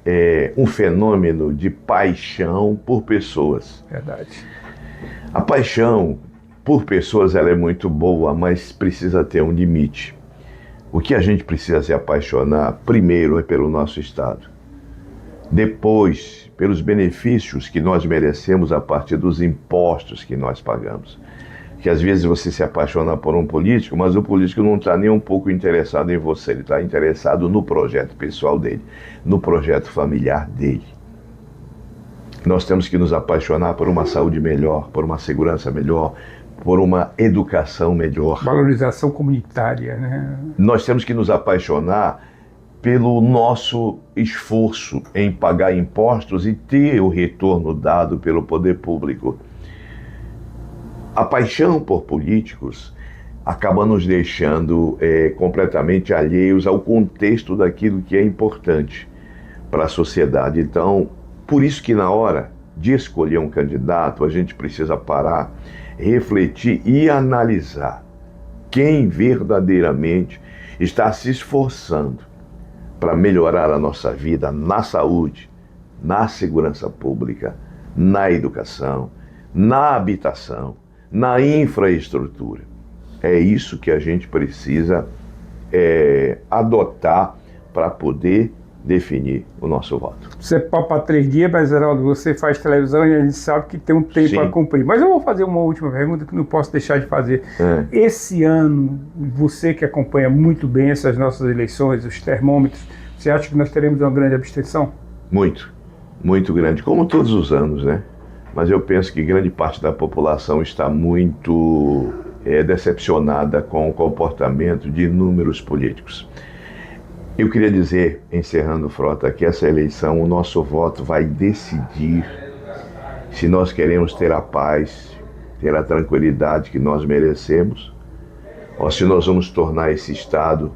um fenômeno de paixão por pessoas.
Verdade.
A paixão por pessoas ela é muito boa, mas precisa ter um limite. O que a gente precisa se apaixonar, primeiro, é pelo nosso Estado. Depois, pelos benefícios que nós merecemos a partir dos impostos que nós pagamos. Que às vezes você se apaixona por um político, mas o político não está nem um pouco interessado em você, ele está interessado no projeto pessoal dele, no projeto familiar dele. Nós temos que nos apaixonar por uma saúde melhor, por uma segurança melhor, por uma educação melhor.
Valorização comunitária, né?
Nós temos que nos apaixonar pelo nosso esforço em pagar impostos e ter o retorno dado pelo poder público. A paixão por políticos acaba nos deixando completamente alheios ao contexto daquilo que é importante para a sociedade. Então, por isso que na hora de escolher um candidato, a gente precisa parar, refletir e analisar quem verdadeiramente está se esforçando para melhorar a nossa vida na saúde, na segurança pública, na educação, na habitação, na infraestrutura. É isso que a gente precisa adotar para poder definir o nosso voto.
Você papa 3 dias, mas, Heraldo, você faz televisão e a gente sabe que tem um tempo a cumprir. Mas eu vou fazer uma última pergunta que não posso deixar de fazer. Esse ano, você que acompanha muito bem essas nossas eleições, os termômetros, você acha que nós teremos uma grande abstenção?
Muito, muito grande, como todos os anos, né? Mas eu penso que grande parte da população está muito decepcionada com o comportamento de inúmeros políticos. Eu queria dizer, encerrando, Frota, que essa eleição, o nosso voto vai decidir se nós queremos ter a paz, ter a tranquilidade que nós merecemos, ou se nós vamos tornar esse Estado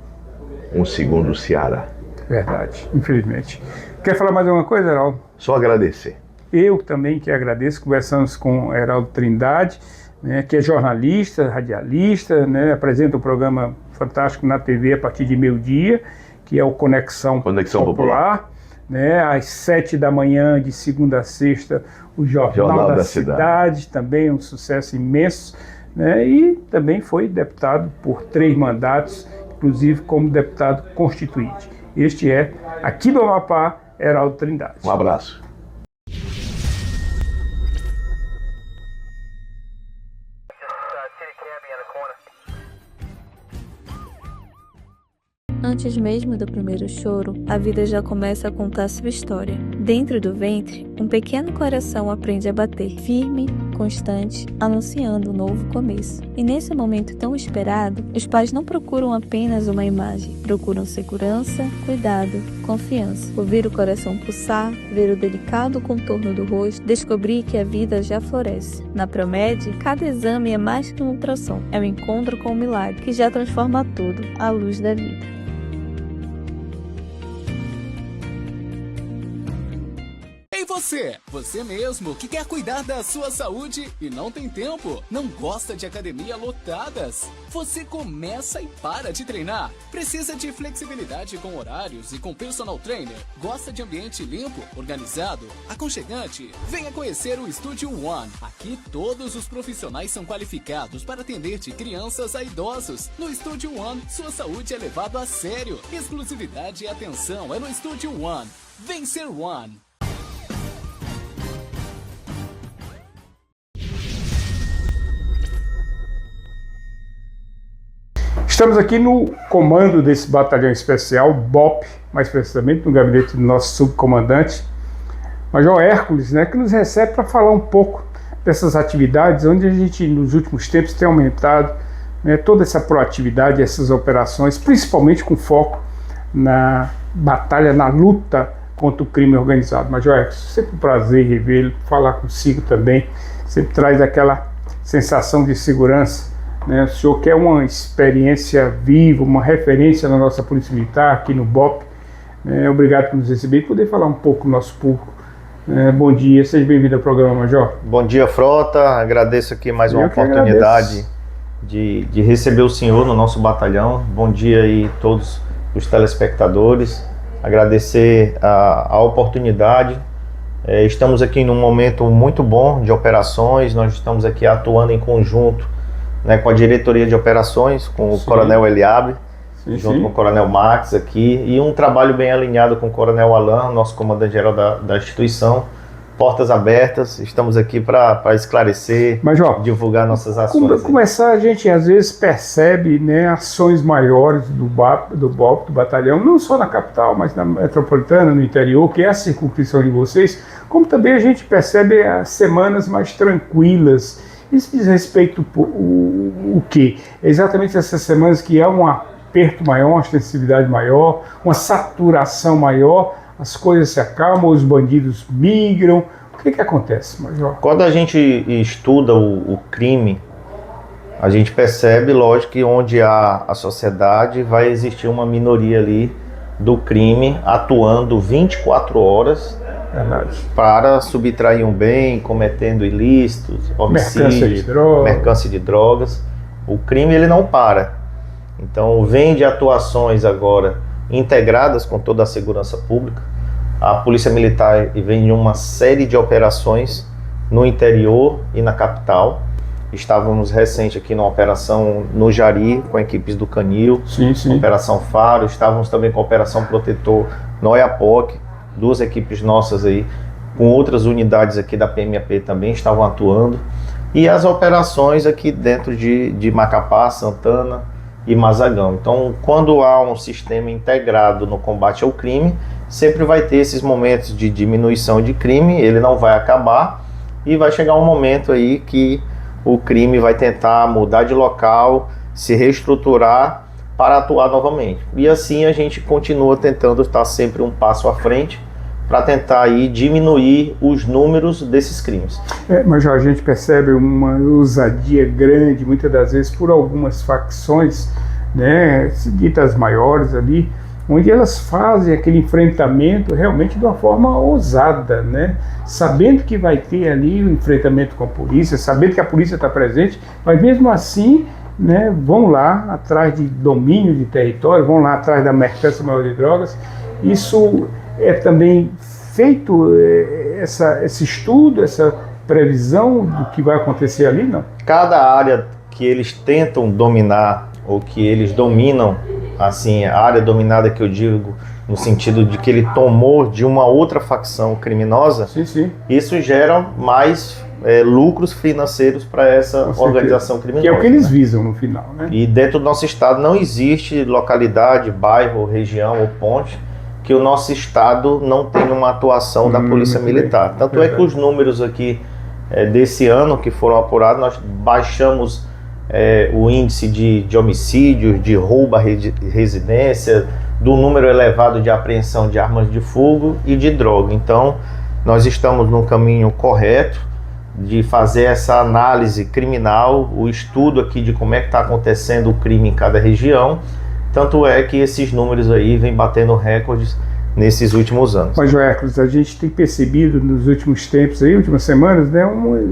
um segundo Ceará.
Verdade, infelizmente. Quer falar mais alguma coisa, Heraldo?
Só agradecer.
Eu também que agradeço, conversamos com Heraldo Trindade, né, que é jornalista, radialista, né, apresenta um programa fantástico na TV a partir de meio-dia, que é o Conexão Popular. Né, às 7 da manhã, de segunda a sexta, o Jornal da Cidade, também um sucesso imenso, né, e também foi deputado por 3 mandatos, inclusive como deputado constituinte. Este é, aqui do Amapá, Heraldo Trindade.
Um abraço.
Antes mesmo do primeiro choro, a vida já começa a contar sua história. Dentro do ventre, um pequeno coração aprende a bater, firme, constante, anunciando um novo começo. E nesse momento tão esperado, os pais não procuram apenas uma imagem, procuram segurança, cuidado, confiança. Ouvir o coração pulsar, ver o delicado contorno do rosto, descobrir que a vida já floresce. Na Promed, cada exame é mais que um ultrassom, é um encontro com o milagre que já transforma tudo à luz da vida.
Você você mesmo que quer cuidar da sua saúde e não tem tempo, não gosta de academia lotadas, você começa e para de treinar, precisa de flexibilidade com horários e com personal trainer, gosta de ambiente limpo, organizado, aconchegante, venha conhecer o Estúdio One. Aqui todos os profissionais são qualificados para atender de crianças a idosos. No Estúdio One, sua saúde é levada a sério, exclusividade e atenção é no Estúdio One. Vem ser One.
Estamos aqui no comando desse batalhão especial, BOP, mais precisamente no gabinete do nosso subcomandante, Major Hércules, né, que nos recebe para falar um pouco dessas atividades, onde a gente, nos últimos tempos, tem aumentado, né, toda essa proatividade, essas operações, principalmente com foco na batalha, na luta contra o crime organizado. Major Hércules, sempre um prazer revê-lo, falar consigo também, sempre traz aquela sensação de segurança. O senhor quer uma experiência viva, uma referência na nossa Polícia Militar, aqui no BOP. Obrigado por nos receber e poder falar um pouco do nosso público. Bom dia, seja bem-vindo ao programa, Major.
Bom dia, Frota. Agradeço aqui mais uma oportunidade de receber o senhor no nosso batalhão. Bom dia aí a todos os telespectadores. Agradecer a oportunidade. Estamos aqui num momento muito bom de operações. Nós estamos aqui atuando em conjunto, né, com a diretoria de operações, com o Coronel Eliabe, junto com o Coronel Max aqui, e um trabalho bem alinhado com o Coronel Alain, nosso comandante-geral da instituição. Portas abertas, estamos aqui para esclarecer, Major, divulgar nossas ações.
Começar, a gente às vezes percebe, né, ações maiores do BOP, do batalhão, não só na capital, mas na metropolitana, no interior, que é a circunscrição de vocês, como também a gente percebe as semanas mais tranquilas. Isso diz respeito o quê? É exatamente essas semanas que há um aperto maior, uma ostensividade maior, uma saturação maior, as coisas se acalmam, os bandidos migram. O que acontece, Major?
Quando a gente estuda o crime, a gente percebe, lógico, que onde há a sociedade vai existir uma minoria ali do crime atuando 24 horas para subtrair um bem, cometendo ilícitos, homicídios, mercância de drogas. O crime ele não para. Então vem de atuações agora integradas com toda a segurança pública. A Polícia Militar vem de uma série de operações no interior e na capital. Estávamos recente aqui numa operação no Jari com equipes do Canil, Operação Faro. Estávamos também com a Operação Protetor no Oiapoque. Duas equipes nossas aí, com outras unidades aqui da PMAP também estavam atuando. E as operações aqui dentro de Macapá, Santana e Mazagão. Então, quando há um sistema integrado no combate ao crime, sempre vai ter esses momentos de diminuição de crime, ele não vai acabar e vai chegar um momento aí que o crime vai tentar mudar de local, se reestruturar para atuar novamente. E assim a gente continua tentando estar sempre um passo à frente para tentar aí diminuir os números desses crimes.
Mas a gente percebe uma ousadia grande, muitas das vezes por algumas facções, né, ditas maiores ali, onde elas fazem aquele enfrentamento realmente de uma forma ousada, né? Sabendo que vai ter ali o enfrentamento com a polícia, sabendo que a polícia está presente, mas mesmo assim, né, vão lá atrás de domínio de território, vão lá atrás da mercância maior de drogas. Isso é também feito, esse estudo, essa previsão do que vai acontecer ali, não?
Cada área que eles tentam dominar, ou que eles dominam, assim, a área dominada que eu digo, no sentido de que ele tomou de uma outra facção criminosa, isso gera mais lucros financeiros para essa organização criminosa.
Que é o que eles visam no final, né?
E dentro do nosso estado não existe localidade, bairro, região ou ponte que o nosso estado não tenha uma atuação da Polícia Militar. Tanto é que os números aqui desse ano que foram apurados, nós baixamos o índice de homicídios, de roubo à residência, do número elevado de apreensão de armas de fogo e de droga. Então, nós estamos no caminho correto de fazer essa análise criminal, o estudo aqui de como é que está acontecendo o crime em cada região. Tanto é que esses números aí vêm batendo recordes nesses últimos anos.
Mas, Hércules, a gente tem percebido nos últimos tempos, aí, últimas semanas, né,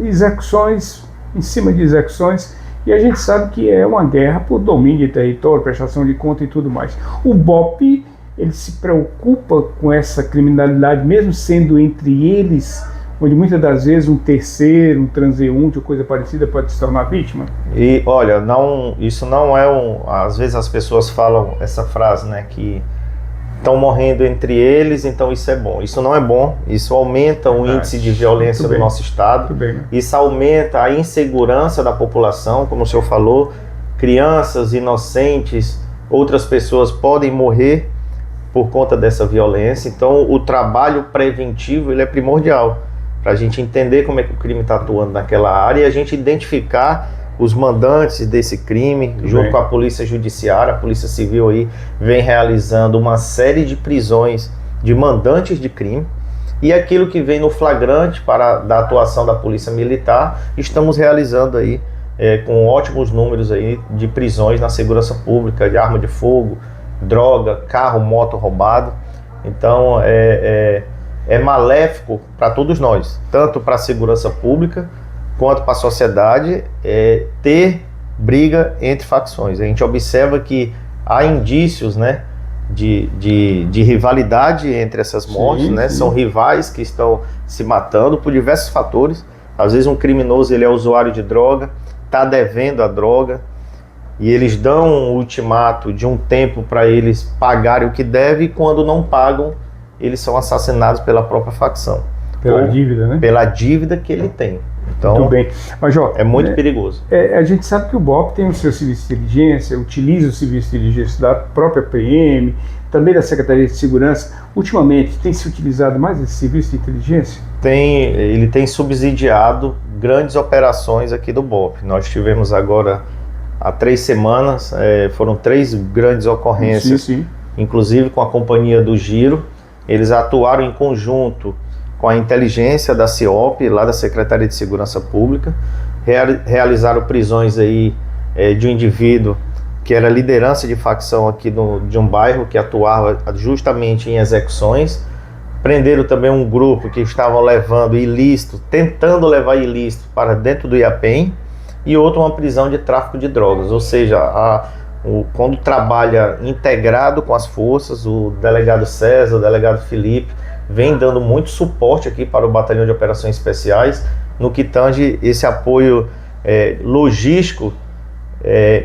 execuções em cima de execuções, e a gente sabe que é uma guerra por domínio de território, prestação de conta e tudo mais. O BOP, ele se preocupa com essa criminalidade, mesmo sendo entre eles, onde muitas das vezes um terceiro, um transeunte ou coisa parecida pode se tornar vítima?
E olha, isso não é às vezes as pessoas falam essa frase, né, que estão morrendo entre eles, então isso é bom. Isso não é bom, isso aumenta o índice de violência do nosso estado, isso aumenta a insegurança da população, como o senhor falou, crianças inocentes, outras pessoas podem morrer por conta dessa violência. Então o trabalho preventivo, ele é primordial, para a gente entender como é que o crime está atuando naquela área e a gente identificar os mandantes desse crime, junto com a Polícia Judiciária. A Polícia Civil aí vem realizando uma série de prisões de mandantes de crime, e aquilo que vem no flagrante da atuação da Polícia Militar, estamos realizando aí com ótimos números aí de prisões na segurança pública, de arma de fogo, droga, carro, moto roubado. Então é maléfico para todos nós, tanto para a segurança pública quanto para a sociedade, ter briga entre facções. A gente observa que há indícios, né, de rivalidade entre essas mortes, né? São rivais que estão se matando por diversos fatores. Às vezes um criminoso, ele é usuário de droga, está devendo a droga, e eles dão um ultimato de um tempo para eles pagarem o que deve, e quando não pagam, eles são assassinados pela própria facção.
Pela dívida, né?
Pela dívida que ele tem. Então,
muito bem. Mas, ó,
é muito perigoso.
A gente sabe que o BOP tem o seu serviço de inteligência, utiliza o serviço de inteligência da própria PM, também da Secretaria de Segurança. Ultimamente, tem se utilizado mais esse serviço de inteligência?
Ele tem subsidiado grandes operações aqui do BOP. Nós tivemos agora, há 3 semanas, foram 3 grandes ocorrências, inclusive com a Companhia do Giro. Eles atuaram em conjunto com a inteligência da CIOP, lá da Secretaria de Segurança Pública, realizaram prisões aí de um indivíduo que era liderança de facção aqui de um bairro, que atuava justamente em execuções. Prenderam também um grupo que estavam levando ilícito, tentando levar ilícito para dentro do IAPEM, e outro uma prisão de tráfico de drogas. Ou seja, quando trabalha integrado com as forças, o delegado César, o delegado Felipe, vem dando muito suporte aqui para o Batalhão de Operações Especiais, no que tange esse apoio logístico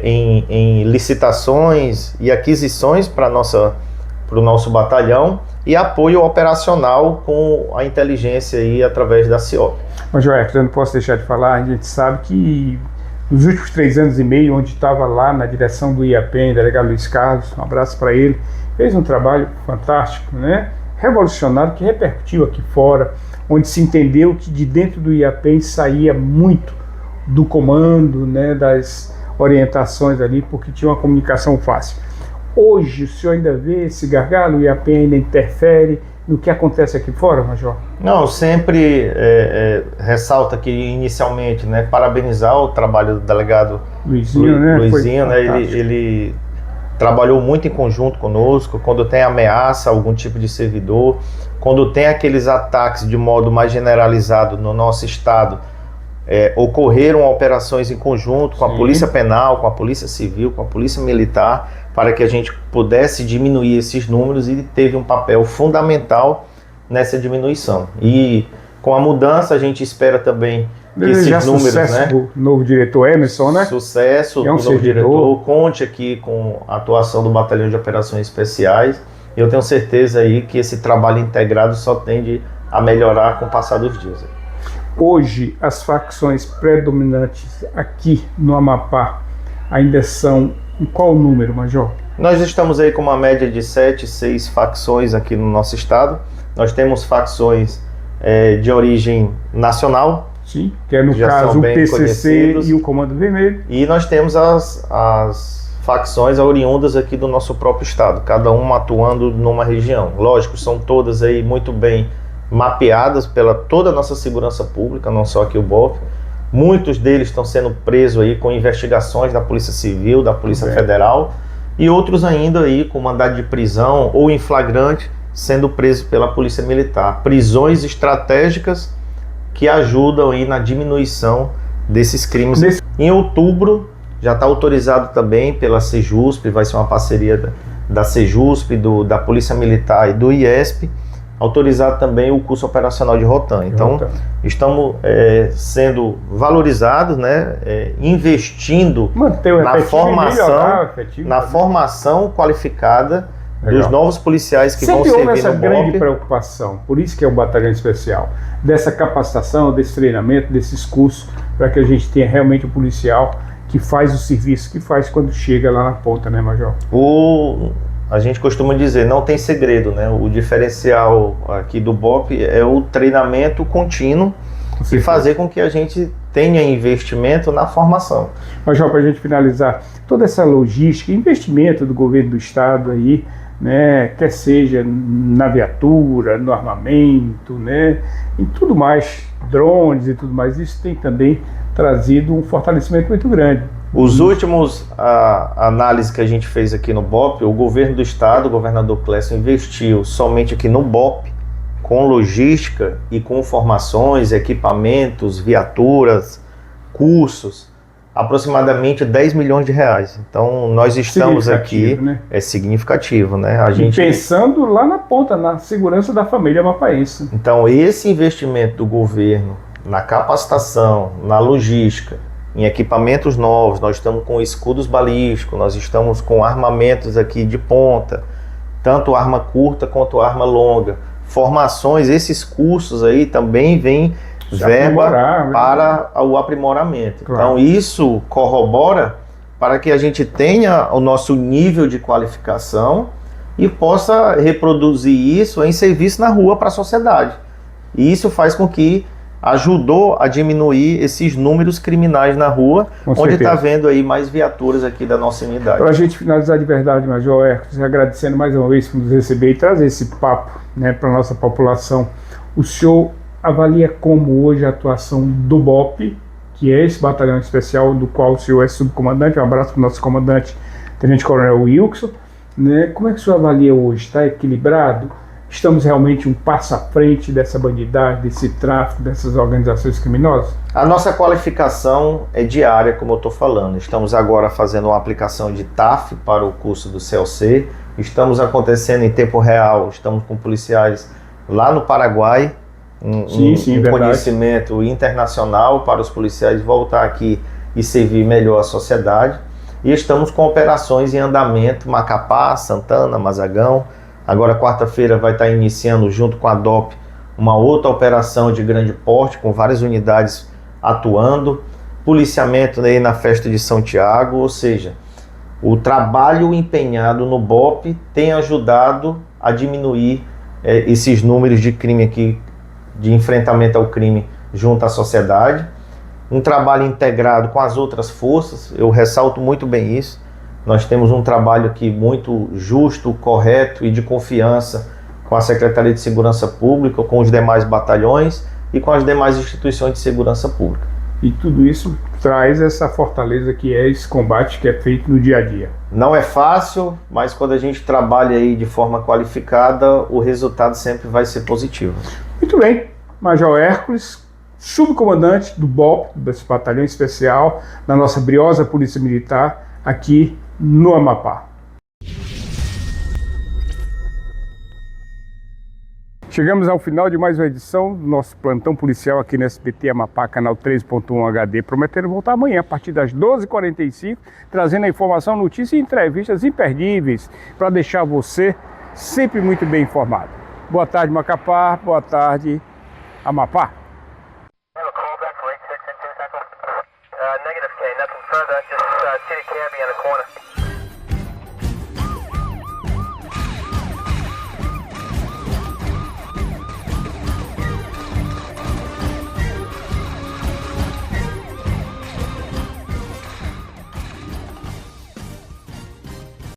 em licitações e aquisições para o nosso batalhão, e apoio operacional com a inteligência aí através da CIOP.
Mas, Joé, eu não posso deixar de falar, a gente sabe que nos últimos 3 anos e meio, onde estava lá na direção do IAPEM, delegado Luiz Carlos, um abraço para ele, fez um trabalho fantástico, né? Revolucionário, que repercutiu aqui fora, onde se entendeu que de dentro do IAPEM saía muito do comando, né, das orientações ali, porque tinha uma comunicação fácil. Hoje, o senhor ainda vê esse gargalo? O IAPEM ainda interfere no que acontece aqui fora, Major?
Não, sempre ressalta aqui inicialmente, né, parabenizar o trabalho do delegado
Luizinho,
né, ele trabalhou muito em conjunto conosco. Quando tem ameaça a algum tipo de servidor, quando tem aqueles ataques de modo mais generalizado no nosso estado, ocorreram operações em conjunto com a Polícia Penal, com a Polícia Civil, com a Polícia Militar, para que a gente pudesse diminuir esses números, e teve um papel fundamental nessa diminuição. E com a mudança a gente espera também que esses números,
sucesso, né? O novo diretor Emerson, né?
Sucesso do novo diretor, conte aqui com a atuação do Batalhão de Operações Especiais. Eu tenho certeza aí que esse trabalho integrado só tende a melhorar com o passar dos dias.
Hoje, as facções predominantes aqui no Amapá ainda são em qual número, Major?
Nós estamos aí com uma média de 7, 6 facções aqui no nosso estado. Nós temos facções de origem nacional.
Sim, que é no caso o PCC e o Comando Vermelho.
E nós temos as facções oriundas aqui do nosso próprio estado, cada uma atuando numa região. Lógico, são todas aí muito bem mapeadas pela toda a nossa segurança pública, não só aqui o BOP. Muitos deles estão sendo presos aí com investigações da Polícia Civil, da Polícia Federal, e outros ainda aí com mandado de prisão ou em flagrante, sendo preso pela Polícia Militar. Prisões estratégicas que ajudam aí na diminuição desses crimes. Em outubro, já está autorizado também pela Sejusp, vai ser uma parceria da Sejusp, da Polícia Militar e do IESP, autorizado também o curso operacional de Rotan. Então, estamos sendo valorizados, né, investindo na formação qualificada dos novos policiais que vão servir no BOP.
Sempre houve essa grande preocupação, por isso que é o batalhão especial, dessa capacitação, desse treinamento, desses cursos, para que a gente tenha realmente um policial que faz o serviço que faz quando chega lá na ponta, né, Major?
A gente costuma dizer, não tem segredo, né? O diferencial aqui do BOP é o treinamento contínuo e fazer com que a gente tenha investimento na formação.
Major, para a gente finalizar, toda essa logística, investimento do governo do estado aí, né, quer seja na viatura, no armamento, né, em tudo mais, drones e tudo mais, isso tem também trazido um fortalecimento muito grande.
Os últimos análises que a gente fez aqui no BOP, o governo do estado, o governador Clécio, investiu somente aqui no BOP, com logística e com formações, equipamentos, viaturas, cursos, aproximadamente 10 milhões de reais. Então nós estamos aqui, né? É significativo, né?
Pensando lá na ponta, na segurança da família mapaense.
Então esse investimento do governo na capacitação, na logística, em equipamentos novos, nós estamos com escudos balísticos, nós estamos com armamentos aqui de ponta, tanto arma curta quanto arma longa, formações, esses cursos aí também vêm verba para o aprimoramento. Claro. Então isso corrobora para que a gente tenha o nosso nível de qualificação e possa reproduzir isso em serviço na rua para a sociedade. E isso faz com que ajudou a diminuir esses números criminais na rua, onde está vendo aí mais viaturas aqui da nossa unidade.
Para a gente finalizar de verdade, Major Hércules, agradecendo mais uma vez por nos receber e trazer esse papo, né, para a nossa população. O senhor avalia como hoje a atuação do BOP, que é esse batalhão especial do qual o senhor é subcomandante, um abraço para o nosso comandante, Tenente Coronel Wilson, né? Como é que o senhor avalia hoje? Está equilibrado? Estamos realmente um passo à frente dessa bandidagem, desse tráfico, dessas organizações criminosas?
A nossa qualificação é diária, como eu estou falando. Estamos agora fazendo uma aplicação de TAF para o curso do CLC. Estamos acontecendo em tempo real, estamos com policiais lá no Paraguai, um conhecimento internacional para os policiais voltar aqui e servir melhor a sociedade. E estamos com operações em andamento, Macapá, Santana, Mazagão. Agora, quarta-feira, vai estar iniciando, junto com a DOP, uma outra operação de grande porte, com várias unidades atuando. Policiamento aí na festa de São Tiago, ou seja, o trabalho empenhado no BOP tem ajudado a diminuir esses números de crime aqui, de enfrentamento ao crime junto à sociedade. Um trabalho integrado com as outras forças, eu ressalto muito bem isso. Nós temos um trabalho aqui muito justo, correto e de confiança com a Secretaria de Segurança Pública, com os demais batalhões e com as demais instituições de segurança pública.
E tudo isso traz essa fortaleza que é esse combate que é feito no dia a dia.
Não é fácil, mas quando a gente trabalha aí de forma qualificada, o resultado sempre vai ser positivo.
Muito bem, Major Hércules, subcomandante do BOP, desse batalhão especial, da nossa briosa Polícia Militar, aqui no Amapá. Chegamos ao final de mais uma edição do nosso plantão policial aqui no SBT Amapá, canal 3.1 HD, prometendo voltar amanhã a partir das 12h45, trazendo a informação, notícias e entrevistas imperdíveis para deixar você sempre muito bem informado. Boa tarde, Macapá. Boa tarde, Amapá.
Negative, K, nothing further, just city cabbie on the corner.